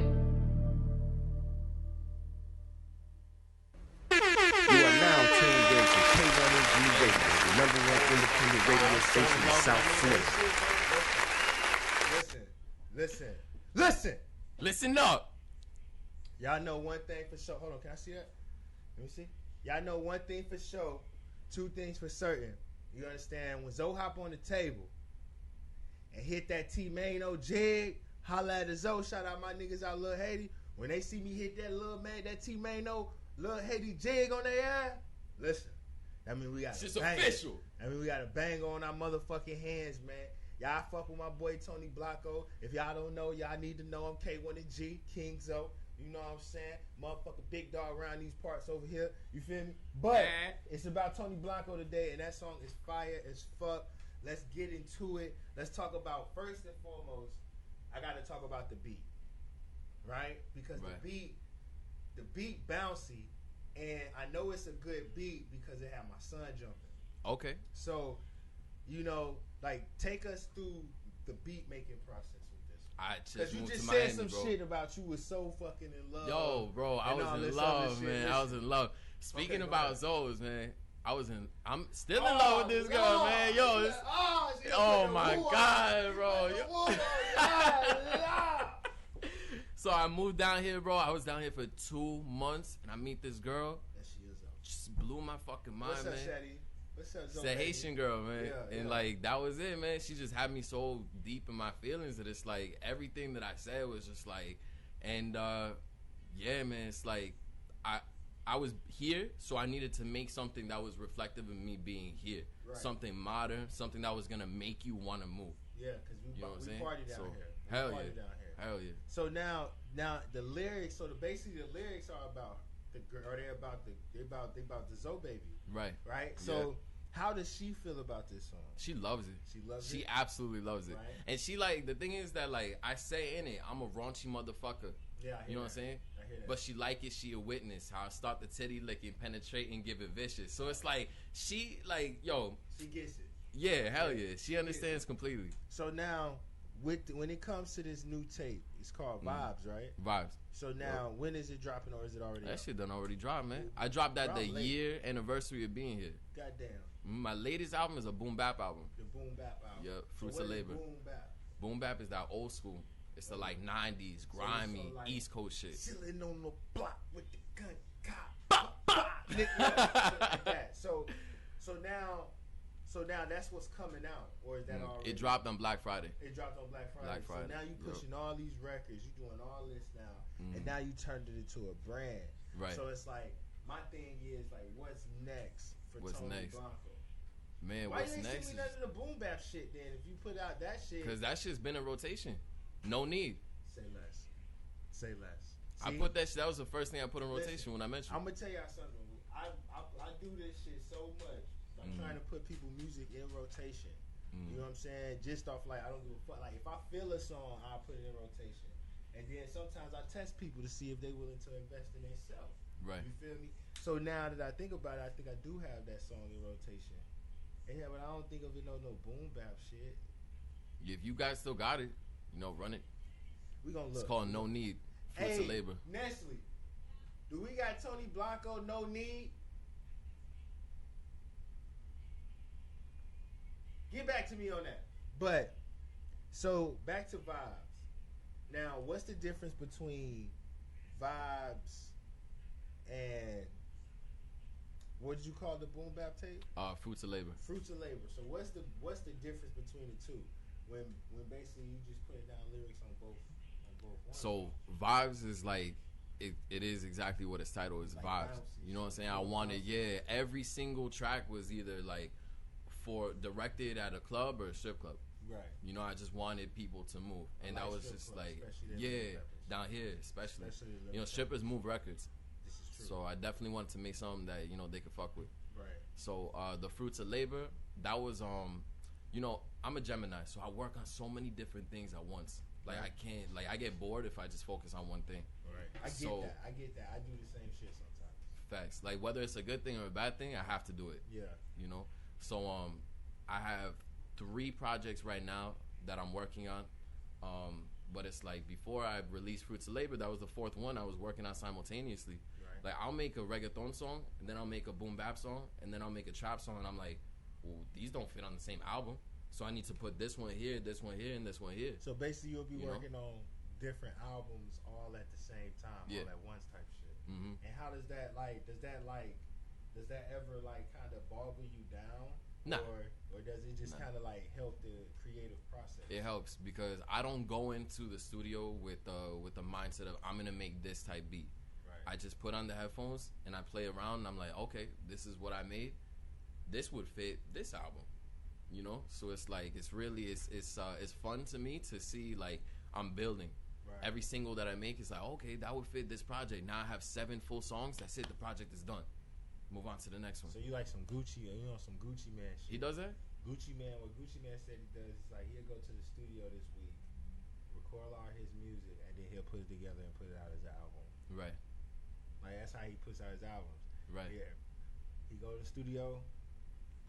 You are now tuned in to K1NG Radio, the #1 independent radio station in South Florida. Listen up. Y'all know one thing for sure. Hold on, can I see that? Let me see. Y'all know one thing for sure, two things for certain. You understand? When Zoe hop on the table and hit that T-Mano jig, holla at Zoe, shout out my niggas out Lil Haiti. When they see me hit that that T-Mano, Lil Haiti jig on their ass, listen, I mean we got it's just official. I mean we got a bang on our motherfucking hands, man. Y'all fuck with my boy Tony BLANKO. If y'all don't know, y'all need to know him. K1NGZOE. You know what I'm saying? Motherfucker big dog around these parts over here. You feel me? But it's about Tony BLANKO today, and that song is fire as fuck. Let's get into it. Let's talk about, first and foremost, I got to talk about the beat. Right? Because the beat bouncy, and I know it's a good beat because it had my son jumping. Okay. So, you know, like, take us through the beat making process. Because you just said some shit about you was so fucking in love. Yo, bro, I was in love, man. I was in love. Speaking about Zoes, man, I'm still in love with this girl, man. Yo, oh my God, bro. So I moved down here, bro. I was down here for 2 months, and I meet this girl. Just blew my fucking mind, What's up, man. Shady? What's up, It's a Haitian girl, man. And like that was it, man. She just had me so deep in my feelings that it's like everything that I said was just like, and yeah, man, it's like I was here, so I needed to make something that was reflective of me being here. Right. Something modern, something that was gonna make you want to move. Yeah, because we party down here. Hell yeah. Hell yeah. So now the lyrics. So basically the lyrics are about the girl. Or they're about the Zoe baby. Right. Right. So. How does she feel about this song? She loves it. She absolutely loves it. Right. And she like, the thing is that like I say in it, I'm a raunchy motherfucker. Yeah, you know what I'm saying? I hear that. But she like it, she a witness. How I start the titty licking, penetrate and give it vicious. So it's like she like, yo, she gets it. Yeah, hell yeah. She understands completely. So now when it comes to this new tape, it's called Vibes, right? Vibes. So now, when is it dropping, or is it already? That shit done already dropped, man. I dropped that the year anniversary of being here. Goddamn. My latest album is a boom bap album. The boom bap album. Yep, Fruits of Labor. Boom bap. Boom bap is that old school. It's the like 90s grimy East Coast shit. Chilling on the block with the gun cop. like that. So now that's what's coming out, or is that already? It dropped on Black Friday. It dropped on Black Friday. So now you pushing all these records, you doing all this now, and now you turned it into a brand. Right. So it's like my thing is like, what's next for Tony Blanko? Man, why what's you ain't next? send me none of the boom bap shit then? If you put out that shit, because that shit's been in rotation. No need. Say less. Say less. See? I put that. That was the first thing I put in rotation when I mentioned. I'm gonna tell y'all something. I do this shit so much. I'm trying to put people music in rotation. You know what I'm saying? Just off like, I don't give a fuck. Like if I feel a song, I'll put it in rotation. And then sometimes I test people to see if they're willing to invest in themselves. Right. You feel me? So now that I think about it, I think I do have that song in rotation. And yeah, but I don't think of it no boom bap shit. If you guys still got it, run it. We gonna look. It's called No Need. Fruits of Labor. Nestle, do we got Tony Blanko No Need? Get back to me on that. But so back to Vibes. Now, what's the difference between Vibes and what did you call the boom bap tape? Fruits of Labor. Fruits of Labor. So what's the difference between the two? When basically you just put down lyrics on both ones. So Vibes is like it is exactly what its title is, like vibes. Bouncy. You know what I'm saying? I wanted every single track was either like directed at a club or a strip club. Right. I just wanted people to move, and that was just clubs, like down here especially strippers move records. This is true. So I definitely wanted to make something that they could fuck with. Right. So the Fruits of Labor, that was I'm a Gemini, so I work on so many different things at once. Like I can't, I get bored if I just focus on one thing. Right. I get that. I do the same shit sometimes. Facts. Like whether it's a good thing or a bad thing, I have to do it. Yeah. So I have 3 projects right now that I'm working on. But it's like before I released Fruits of Labor, that was the 4th one I was working on simultaneously. Right. Like I'll make a reggaeton song, and then I'll make a boom bap song, and then I'll make a trap song, and I'm like, well, these don't fit on the same album. So I need to put this one here, this one here, and this one here. So basically you'll be working on different albums all at the same time, all at once type shit. Mm-hmm. And how does that ever kind of boggle you down? Nah. Or does it just kind of help the creative process? It helps because I don't go into the studio with the mindset of I'm gonna make this type beat. Right. I just put on the headphones and I play around and I'm like, okay, this is what I made. This would fit this album. So it's like it's fun to me to see I'm building. Right. Every single that I make is like, okay, that would fit this project. Now I have 7 full songs. That's it. The project is done. Move on to the next one. So you like some Gucci, some Gucci Man shit? He does that? Gucci Man, what Gucci Man said he does is he'll go to the studio this week, record all his music, and then he'll put it together and put it out as an album. Right. That's how he puts out his albums. Right. Yeah. He go to the studio,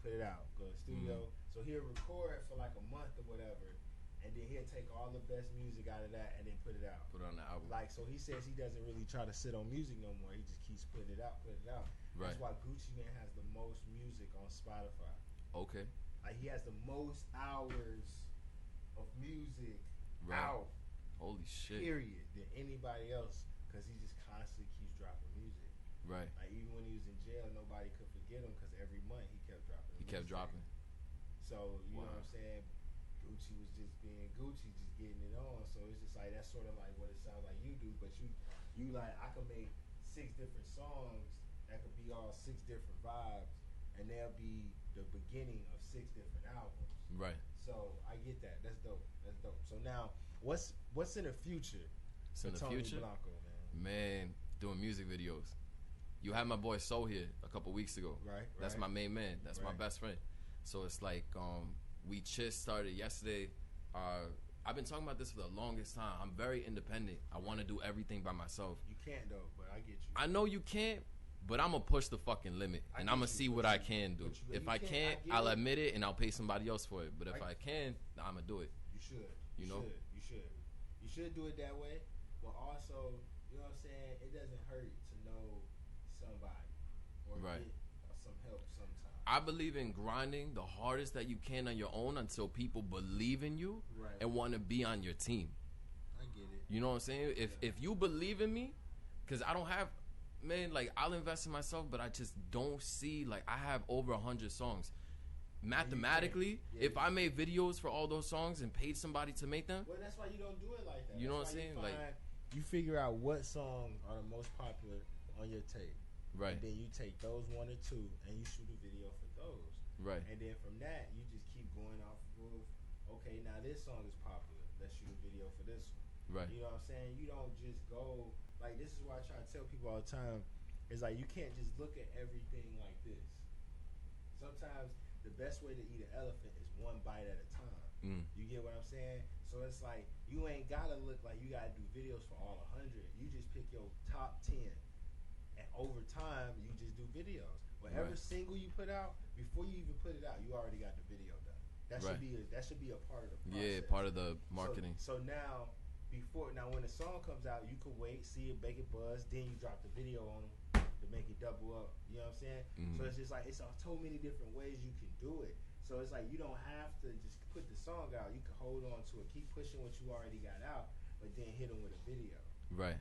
put it out. Go to the studio. So he'll record for a month or whatever, and then he'll take all the best music out of that and then put it out. Put it on the album. So he says he doesn't really try to sit on music no more. He just keeps putting it out, Right. That's why Gucci Man has the most music on Spotify. Okay. He has the most hours of music out. Holy shit. Period. Than anybody else, because he just constantly keeps dropping music. Right. Even when he was in jail, nobody could forget him because every month he kept dropping. He kept dropping. So you know what I'm saying? Gucci was just being Gucci, just getting it on. So it's just that's sort of what it sounds like you do. But you I could make 6 different songs that could be all 6 different vibes, and they'll be the beginning of 6 different albums. Right. So I get that. That's dope. So now, what's in the future? In the future, Blanko, man, doing music videos. You had my boy So here a couple weeks ago. Right. That's my main man. That's my best friend. So it's we just started yesterday. I've been talking about this for the longest time. I'm very independent. I want to do everything by myself. You can't though, but I get you. I know you can't, but I'm gonna push the fucking limit, and I'm gonna see what I can do. If I can't, I'll admit it, and I'll pay somebody else for it. But if I can, I'm gonna do it. You should. You know. You should do it that way, but also, you know what I'm saying? It doesn't hurt to know somebody or get some help sometimes. I believe in grinding the hardest that you can on your own until people believe in you and want to be on your team. I get it. You know what I'm saying? If you believe in me, because I don't have man, like I'll invest in myself, but I just don't see like I have over 100 songs. Mathematically, if I made videos for all those songs and paid somebody to make them, well, that's why you don't do it like that. You know what I'm saying? Like, you figure out what songs are the most popular on your tape, right? And then you take those 1 or 2 and you shoot a video for those, right? And then from that, you just keep going off of, okay, now this song is popular. Let's shoot a video for this one, right? You know what I'm saying? You don't just go like this. Is why I try to tell people all the time. It's like you can't just look at everything like this. Sometimes the best way to eat an elephant is one bite at a time. You get what I'm saying? So it's like you ain't gotta look like you gotta do videos for all 100. You just pick your top 10, and over time you just do videos. Whatever single you put out, before you even put it out, you already got the video done. That should be a part of the process. Yeah, part of the marketing. So now when the song comes out, you can wait, see it, make it buzz, then you drop the video on them to make it double up. You know what I'm saying? So it's just like it's so many different ways you can do it. So it's like you don't have to just put the song out. You can hold on to it, keep pushing what you already got out, but then hit them with a video. Right.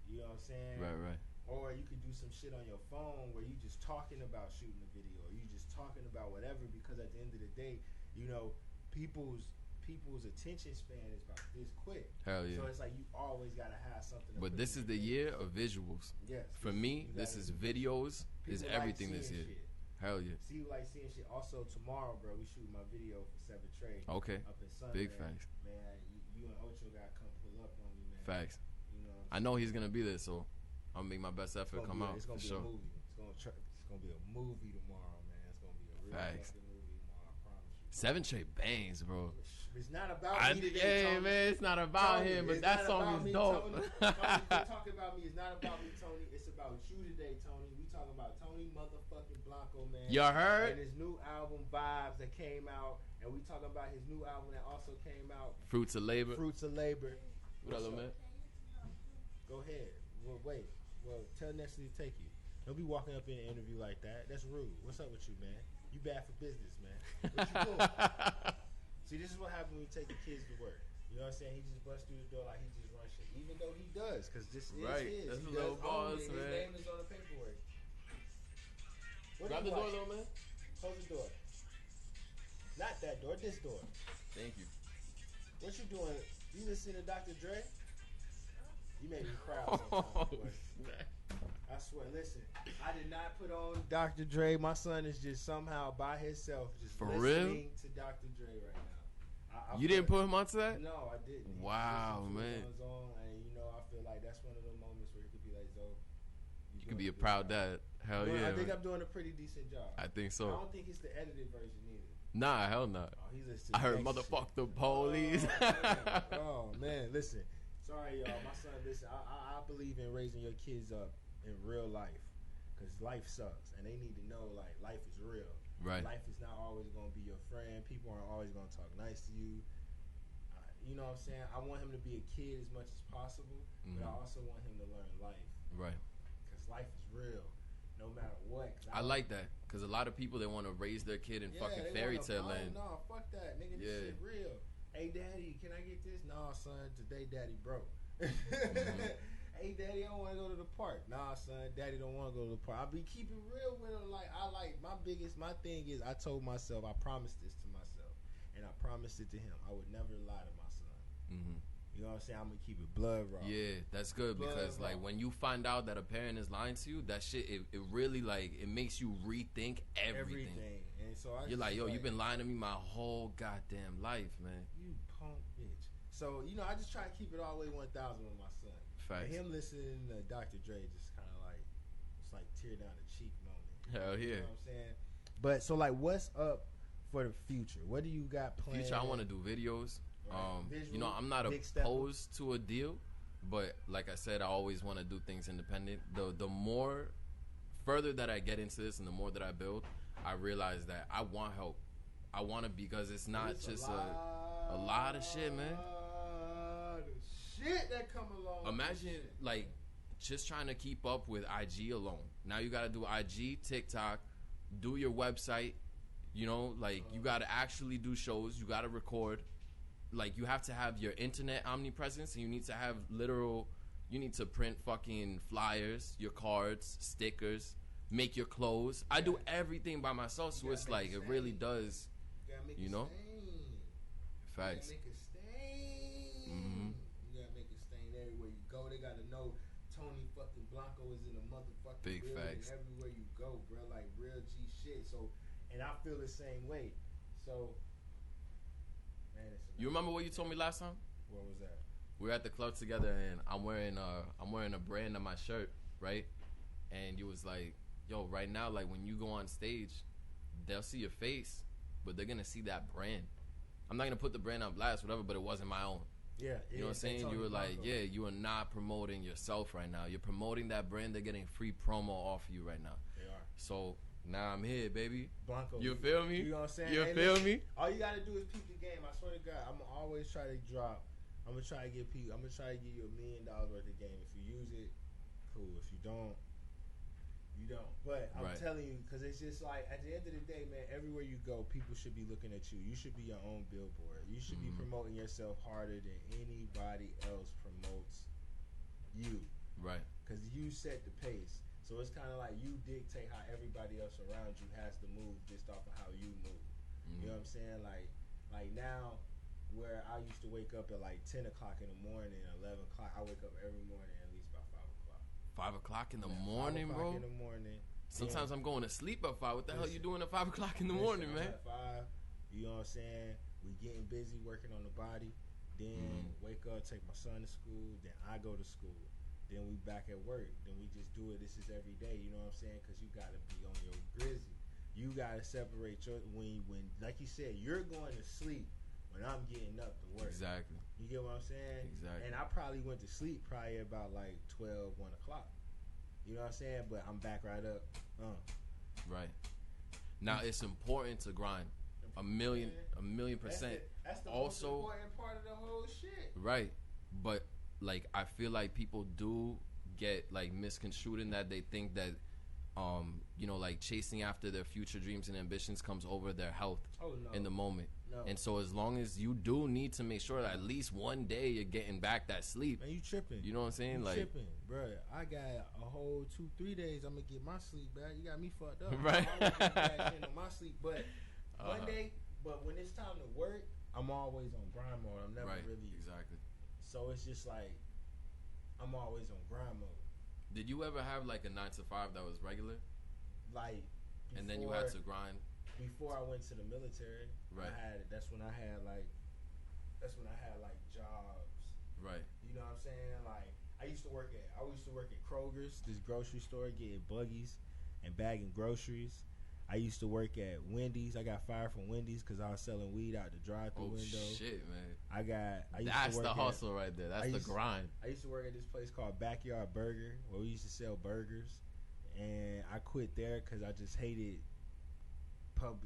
You know what I'm saying? Right. Or you could do some shit on your phone where you just talking about shooting a video, or you just talking about whatever. Because at the end of the day, you know, people's attention span is about this quick. Hell yeah. So it's like you always gotta have something. But this is the year of visuals. Yes. For me, this is videos. Is everything this year. Shit. Hell yeah. See, you like seeing shit. Also tomorrow, bro, we shooting my video for 7 Trey. Okay. Up in Sunday. Big facts. Man, you and Ocho gotta come pull up on me, man. Facts. You know. I know he's gonna be there, so I'm gonna make my best effort to come out. It's gonna for be sure. a movie. It's gonna be a movie tomorrow, man. It's gonna be a real fucking movie tomorrow. I promise you. 7 Trey bangs, bro. It's not about me today, Hey, Tony. man, it's not about Tony, him, but that song is dope. Tony, talking about me. It's not about me, Tony. It's about you today, Tony. We talking about Tony motherfucking Blanko, man. You heard? And his new album, Vibes, that came out. And we talking about his new album that also came out. Fruits of Labor. What up, man? Go ahead. Well, wait. Well, tell Nestle to take you. Don't be walking up in an interview like that. That's rude. What's up with you, man? You bad for business, man. What you doing? See, this is what happens when you take the kids to work. You know what I'm saying? He just busts through the door like he just runs shit. Even though he does, because this is his. That's He a little does own boss, it. man. His name is on the paperwork. Grab the door, though, man. Close the door. Not that door, this door. Thank you. What you doing? You listen to Dr. Dre? You made me proud sometimes, boy. I swear, listen, I did not put on Dr. Dre. My son is just somehow by himself just For listening real? to Dr. Dre right now. You didn't put him onto that? No, I didn't. He Wow, just man. on his own, and you know, I feel like that's one of the moments where he could be like, "Zo, You could be a proud dad. Hell yeah. I think man. I'm doing a pretty decent job. I think I so. don't think it's the edited version either. Nah, hell not. Oh, he listens to I heard gangsta motherfuck shit. the police. Oh man, listen. Sorry, y'all. My son, listen. I believe in raising your kids up in real life, because life sucks, and they need to know like life is real. Right. Life is not always gonna be your friend. People aren't always gonna talk nice to you. You know what I'm saying? I want him to be a kid as much as possible, but I also want him to learn life. Right. Because life is real, no matter what. I like that, because a lot of people, they want to raise their kid in fucking fairy tale land. No, fuck that, nigga. This shit real. Hey, daddy, can I get this? Nah, son. Today, daddy broke. Hey, daddy, I don't want to go to the park. Nah, son. Daddy don't want to go to the park. I be keeping real with him. Like, my thing is, I told myself, I promised this to myself, and I promised it to him. I would never lie to my son. You know what I'm saying? I'm gonna keep it blood raw. Yeah, that's good, because like when you find out that a parent is lying to you, that shit it really like it makes you rethink everything. And so you're like, yo, you've been lying to me my whole goddamn life, man. You punk bitch. So you know, I just try to keep it all the way 1,000 with my son. Facts. And him listening to Dr. Dre just kind of like it's like tear down the cheek moment. Hell yeah. You know what I'm saying? But so like, what's up for the future? What do you got planned? Future, I want to do videos. Visual, you know, I'm not opposed to a deal, but like I said, I always want to do things independent. The more further that I get into this and the more that I build, I realize that I want help. I want to, because it's not just a lot of shit, man. Shit that come along. Imagine like just trying to keep up with IG alone. Now you got to do IG, TikTok, do your website. You know, like you got to actually do shows. You got to record. Like you have to have your internet omnipresence, and you need to have literal You need to print fucking flyers, your cards, stickers, make your clothes. I do everything by myself, so it's like it really does. You know? Facts. You gotta make a stain. Mm-hmm. You gotta make a stain everywhere you go. They gotta know Tony fucking BLANKO is in a motherfucking big building facts everywhere you go, bro. Like real G shit. So, and I feel the same way. So, man, you remember what you told me last time? What was that? We were at the club together, and I'm wearing a brand on my shirt, right? And you was like, yo, right now, like when you go on stage, they'll see your face, but they're gonna see that brand. I'm not gonna put the brand on blast, whatever, but it wasn't my own. Yeah, you know what I'm saying? You were like, yeah, you are not promoting yourself right now. You're promoting that brand. They're getting free promo off you right now. They are. So now I'm here, baby. BLANKO. You feel me? You know what I'm saying? You feel me? All you gotta do is peep the game. I swear to God, I'm gonna always try to drop. I'm gonna try to give you $1 million worth of game. If you use it, cool. If you don't, you don't. But I'm telling you, because it's just like at the end of the day, man. Everywhere you go, people should be looking at you. You should be your own billboard. You should be promoting yourself harder than anybody else promotes you. Right. Because you set the pace. So it's kind of like you dictate how everybody else around you has to move just off of how you move. You know what I'm saying? Like now, where I used to wake up at like 10 o'clock in the morning, 11 o'clock, I wake up every morning at least by 5 o'clock. 5 o'clock in the morning, 5 o'clock in the morning. Sometimes I'm going to sleep at 5. What the hell you doing at 5 o'clock in the morning, man? At 5, you know what I'm saying? We getting busy working on the body. Then wake up, take my son to school. Then I go to school. Then we back at work. Then we just do it. This is every day. You know what I'm saying? Because you got to be on your grizzly. You got to separate your when like you said, you're going to sleep when I'm getting up to work. Exactly. You get what I'm saying? Exactly. And I probably went to sleep probably about like 12, 1 o'clock. You know what I'm saying? But I'm back right up. Right. Now it's important to grind. A million percent. That's the also, most important part of the whole shit. Right. But like I feel like people do get like misconstrued in that they think that you know, like chasing after their future dreams and ambitions comes over their health in the moment. No. And so as long as you do need to make sure that at least one day you're getting back that sleep. Man, you tripping. You know what I'm saying? You like tripping, bro. I got a whole 2-3 days I'm gonna get my sleep back. You got me fucked up. Right. I always get back in on my sleep, but one day, but when it's time to work, I'm always on grind mode. I'm never really exactly. So it's just like I'm always on grind mode. Did you ever have like a 9 to 5 that was regular? Like before, and then you had to grind before I went to the military. Right. That's when I had like jobs. Right. You know what I'm saying? Like I used to work at Kroger's, this grocery store, getting buggies and bagging groceries. I used to work at Wendy's. I got fired from Wendy's because I was selling weed out the drive-through window. Oh shit, man! That's the hustle right there. That's the grind. I used to work at this place called Backyard Burger, where we used to sell burgers, and I quit there because I just hated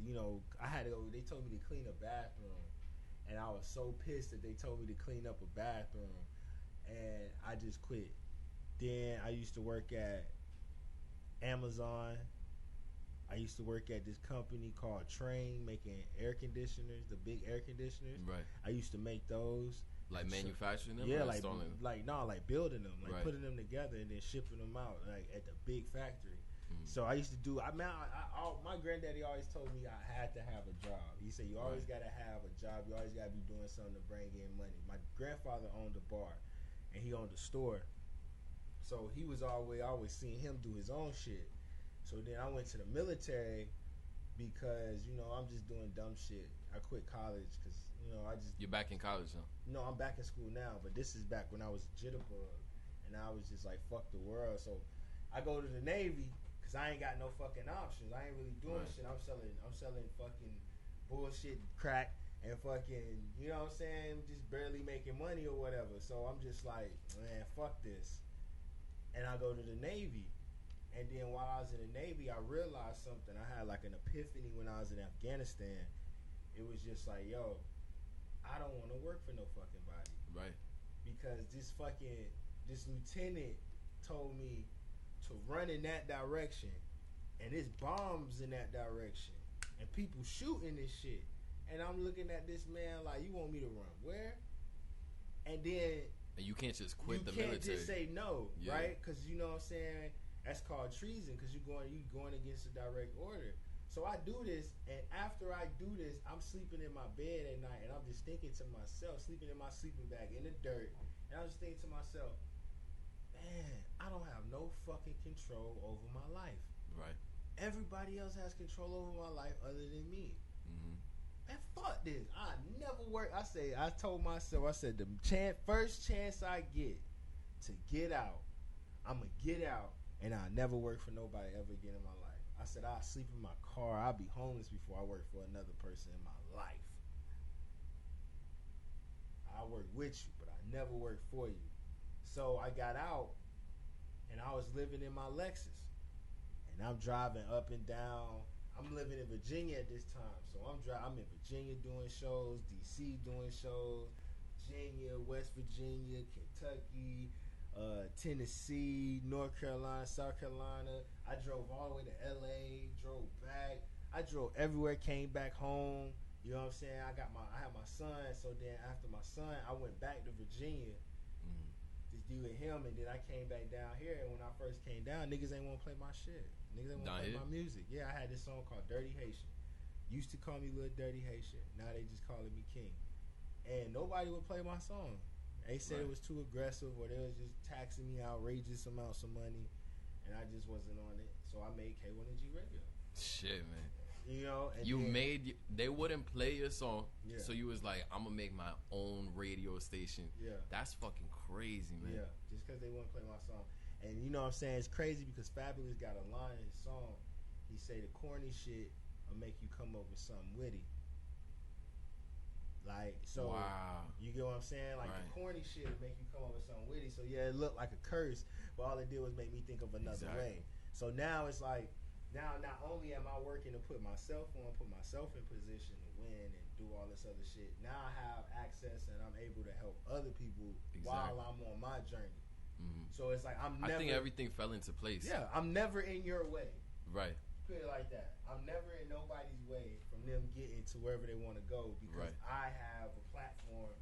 You know, I had to go. They told me to clean a bathroom, and I was so pissed that they told me to clean up a bathroom, and I just quit. Then I used to work at Amazon. I used to work at this company called Train, making air conditioners, the big air conditioners. Right. I used to make those. Like manufacturing them? Yeah, or like building them, like right. putting them together and then shipping them out, like at the big factory. So I used to do. My granddaddy always told me I had to have a job. He said you always got to have a job. You always got to be doing something to bring in money. My grandfather owned a bar, and he owned a store. So he was always seeing him do his own shit. So then I went to the military because I'm just doing dumb shit. I quit college because You're back in college, huh? No, I'm back in school now, but this is back when I was a jitterbug, and I was just like fuck the world. So I go to the Navy. Cause I ain't got no fucking options. I ain't really doing shit. I'm selling fucking bullshit crack and fucking, you know what I'm saying? Just barely making money or whatever. So I'm just like, man, fuck this. And I go to the Navy. And then while I was in the Navy, I realized something. I had like an epiphany when I was in Afghanistan. It was just like, yo, I don't want to work for no fucking body. Right. Because this lieutenant told me to run in that direction, and there's bombs in that direction, and people shooting this shit, and I'm looking at this man like, you want me to run where? And then And you can't just quit the military. You military. can't just say no, right? Because you know what I'm saying. That's called treason because you going against the direct order. So I do this, and after I do this, I'm sleeping in my bed at night, and I'm just thinking to myself, sleeping in my sleeping bag in the dirt, and I'm just thinking to myself, man, I don't have no fucking control over my life. Right. Everybody else has control over my life other than me. Mm-hmm. Man, fuck this. I never work. I told myself, I said, the first chance I get to get out, I'm going to get out. And I'll never work for nobody ever again in my life. I said I'll sleep in my car. I'll be homeless before I work for another person in my life. I'll work with you, but I never work for you. So I got out, and I was living in my Lexus. And I'm driving up and down. I'm living in Virginia at this time. So I'm in Virginia doing shows, D.C. doing shows, Virginia, West Virginia, Kentucky, Tennessee, North Carolina, South Carolina. I drove all the way to LA, drove back. I drove everywhere, came back home. You know what I'm saying? I had my son, so then after my son, I went back to Virginia to be with him, and then I came back down here. And when I first came down, niggas ain't want to play my shit. Niggas ain't want to play my music. Yeah, I had this song called Dirty Haitian. Used to call me Lil Dirty Haitian. Now they just calling me King. And nobody would play my song. They said it was too aggressive, or they was just taxing me outrageous amounts of money, and I just wasn't on it. So I made K1NG Radio. Shit, man. You know, and they wouldn't play your song, so you was like, I'm gonna make my own radio station. Yeah, that's fucking crazy, man. Yeah, just because they wouldn't play my song, and you know what I'm saying, it's crazy because Fabulous got a line in his song. He say the corny shit will make you come up with something witty. Like, so you get what I'm saying? Like the corny shit will make you come up with something witty. So yeah, it looked like a curse, but all it did was make me think of another way. So now it's like, now not only am I working to put myself in position to win and do all this other shit, now I have access and I'm able to help other people while I'm on my journey. Mm-hmm. So it's like I think everything fell into place. Yeah, I'm never in your way. Right. Put it like that. I'm never in nobody's way from them getting to wherever they want to go because I have a platform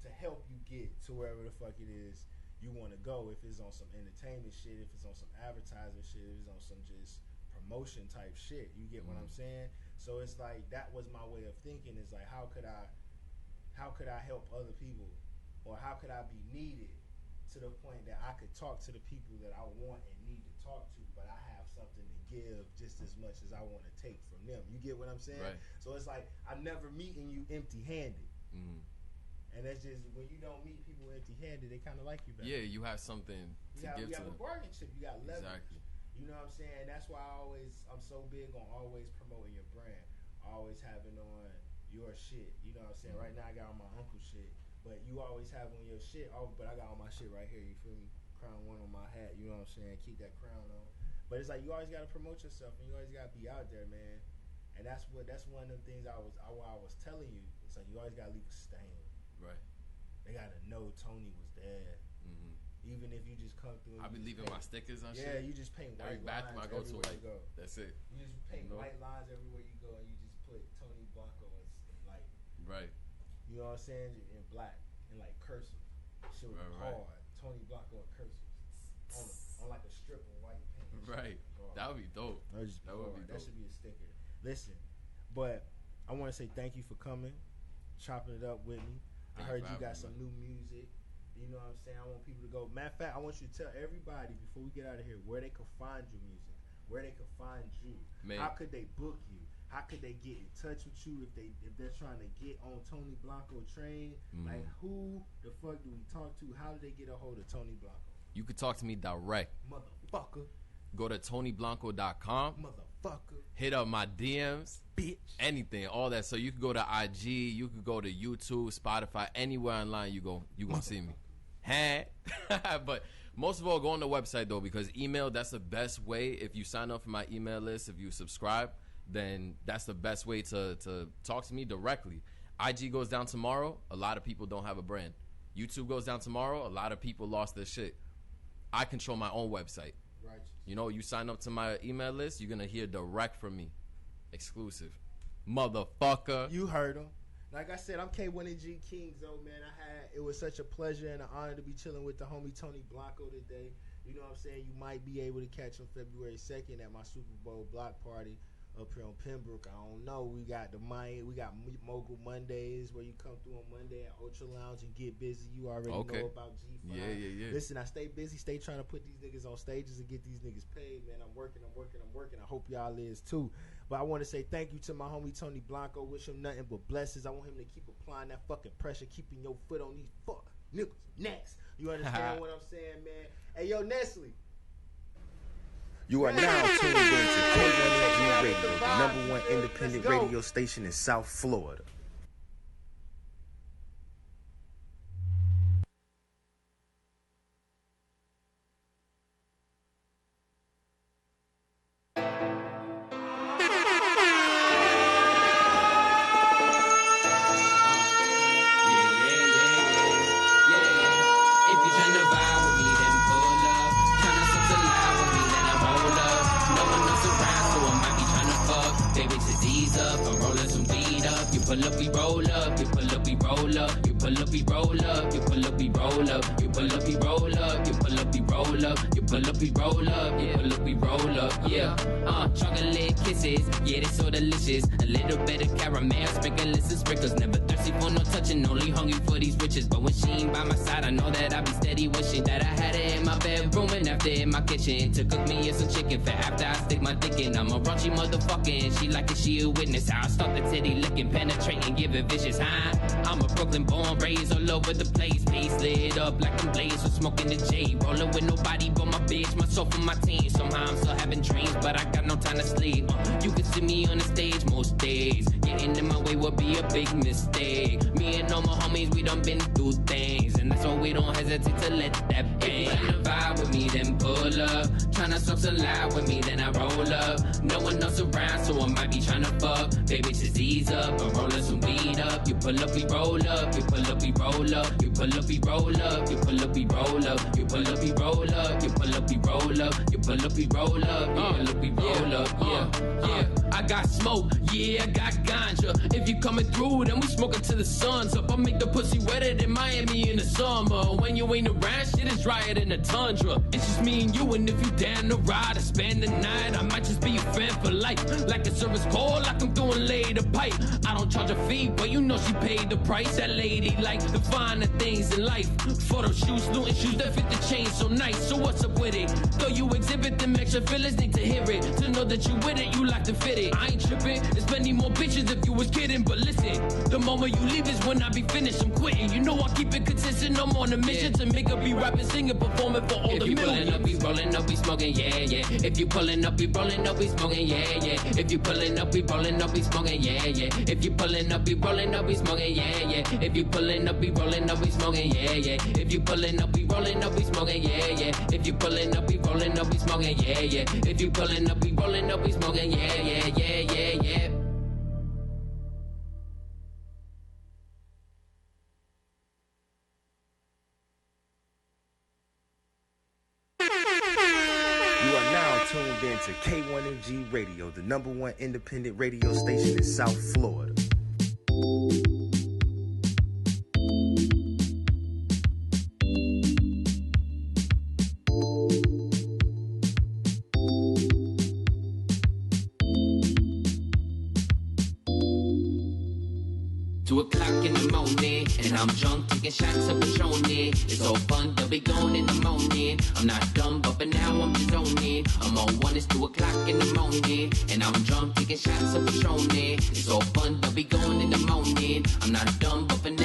to help you get to wherever the fuck it is you want to go. If it's on some entertainment shit, if it's on some advertising shit, if it's on some just promotion type shit, you get what I'm saying? So it's like that was my way of thinking. Is like how could I help other people, or how could I be needed to the point that I could talk to the people that I want and need to talk to, but I have something to give just as much as I want to take from them. You get what I'm saying? Right. So it's like I'm never meeting you empty-handed. Mm-hmm. And that's just, when you don't meet people empty-handed, they kind of like you better. Yeah, you have something to give to them. You have a bargain chip. You got leverage. Exactly. You know what I'm saying? That's why I'm so big on always promoting your brand, always having on your shit. You know what I'm saying? Mm-hmm. Right now I got on my uncle shit, but you always have on your shit. Oh, but I got on my shit right here. You feel me? Crown 1 on my hat. You know what I'm saying? Keep that crown on. But it's like you always got to promote yourself, and you always got to be out there, man. And that's one of the things I was telling you. It's like you always got to leave a stain. Right. They got to know Tony was there. Mm-hmm. Even if you just come through. I be leaving my stickers on shit. Yeah, you just paint white lines everywhere you go. That's it. You just paint white lines everywhere you go, and you just put Tony Blanko in light. Right. You know what I'm saying? In black, in like cursive. Shit was hard. Tony Blanko in cursive. On like a strip of white paint. Right. That would be dope. That would be dope. That should be a sticker. Listen, but I want to say thank you for coming, chopping it up with me. I heard you got some new music. You know what I'm saying? I want people to go. Matter of fact, I want you to tell everybody before we get out of here where they can find your music, where they can find you. Man. How could they book you? How could they get in touch with you if they're trying to get on Tony Blanko train? Like, who the fuck do we talk to? How do they get a hold of Tony Blanko? You could talk to me direct. Motherfucker. Go to TonyBlanko.com. Motherfucker. Hit up my DMs. Bitch. Anything. All that. So you could go to IG. You could go to YouTube, Spotify. Anywhere online you go, you're going to see me. But most of all, go on the website, though, because email, that's the best way. If you sign up for my email list, if you subscribe, then that's the best way to talk to me directly. IG goes down tomorrow. A lot of people don't have a brand. YouTube goes down tomorrow. A lot of people lost their shit. I control my own website. Right. You know, you sign up to my email list, you're going to hear direct from me. Exclusive. Motherfucker. You heard him. Like I said, I'm K1NGZOE, man. It was such a pleasure and an honor to be chilling with the homie Tony BLANKO today. You know what I'm saying? You might be able to catch him February 2nd at my Super Bowl block party up here on Pembroke. I don't know. We got Mogul Mondays where you come through on Monday at Ultra Lounge and get busy. You already know about G5. Yeah. Listen, I stay busy, stay trying to put these niggas on stages and get these niggas paid, man. I'm working. I hope y'all is too. But I want to say thank you to my homie Tony BLANKO. Wish him nothing but blessings. I want him to keep applying that fucking pressure, keeping your foot on these fuck niggas' necks. You understand what I'm saying, man? Hey, yo, Nestle. You are now tuned in to K1NG Radio, the #1 independent radio station in South Florida. Pull up, we roll up. You pull up, we roll up. You pull up, we roll up. You pull up, we roll up. You pull up, we roll up. You pull up, we roll up. You pull up, we roll up. You pull up, we roll up. Yeah. Chocolate kisses. Yeah, they so delicious. A little bit of caramel, sprinkles and sprinkles. Never thirsty for no touching, only hungry for these riches. But when she ain't by my side, I know that I be steady wishing that I had it in my bedroom and after in my kitchen to cook me some chicken for after I stick my dick in. I'm a raunchy motherfucker and she like it, she a witness. How I start the titty licking, penetrate and give it vicious. I'm a Brooklyn born, raised all over the place. Face lit up like I'm blazed with smoking the J. Rolling with nobody but my bitch, myself and my team. Somehow I'm still having dreams, but I got no time to sleep. You can see me on the stage most days. Getting in my way would be a big mistake. Me and all my homies, we done been through things, and that's why we don't hesitate to let that bang. If you wanna vibe with me, then pull up. Tryna suck some loud with me, then I roll up. No one else around, so I might be tryna fuck. Baby, just ease up, I'm rolling some weed up. You pull up, we roll up. You pull up, we roll up. You pull up, we roll up. You pull up, we roll up. You pull up, we roll up. You pull up, we roll up. You pull up, we roll up. You pull up, we roll up. Yeah. I got smoke, yeah, I got ganja. If you coming through, then we smoking till the sun's up. I make the pussy wetter than Miami in the summer. When you ain't around, shit is drier than the tundra. It's just me and you, and if you down to ride or spend the night, I might just be your friend for life. Like a service call, like I'm doing lay the pipe. I don't charge a fee, but you know she paid the price. That lady like the finer things in life. Photo shoots, looting shoes that fit the chain so nice. So what's up with it? Though you exhibit them extra feelings, need to hear it. To know that you with it, you like to fit it. I ain't tripping, there's plenty more bitches if you was kidding. But listen, the moment you leave is when I be finished, I'm quitting. You know I keep it consistent, I'm on a mission to make her be rapping, singing, performing for all the millions. If you pulling up, we rolling up, we smoking, yeah. If you pulling up, we rolling up, we smoking, yeah. If you pulling up, we rolling up, we smoking, yeah. If you pulling up, we rolling up, we smoking, yeah. If you pulling up, we rolling up, we smoking, yeah. If you pulling up, we rolling up, we smoking, yeah. If you pulling up, we rolling up, we smoking, yeah. If you pulling up, we rolling up, we smoking, yeah. You are now tuned in to K1NG Radio, the #1 independent radio station in South Florida. And I'm drunk, taking shots of Patron. It's so fun to be gone in the morning. I'm not dumb, but for now I'm just zoning. I'm on one, it's 2 o'clock in the morning. And I'm drunk, taking shots of Patron. It's so fun to be gone in the morning. I'm not dumb, but for now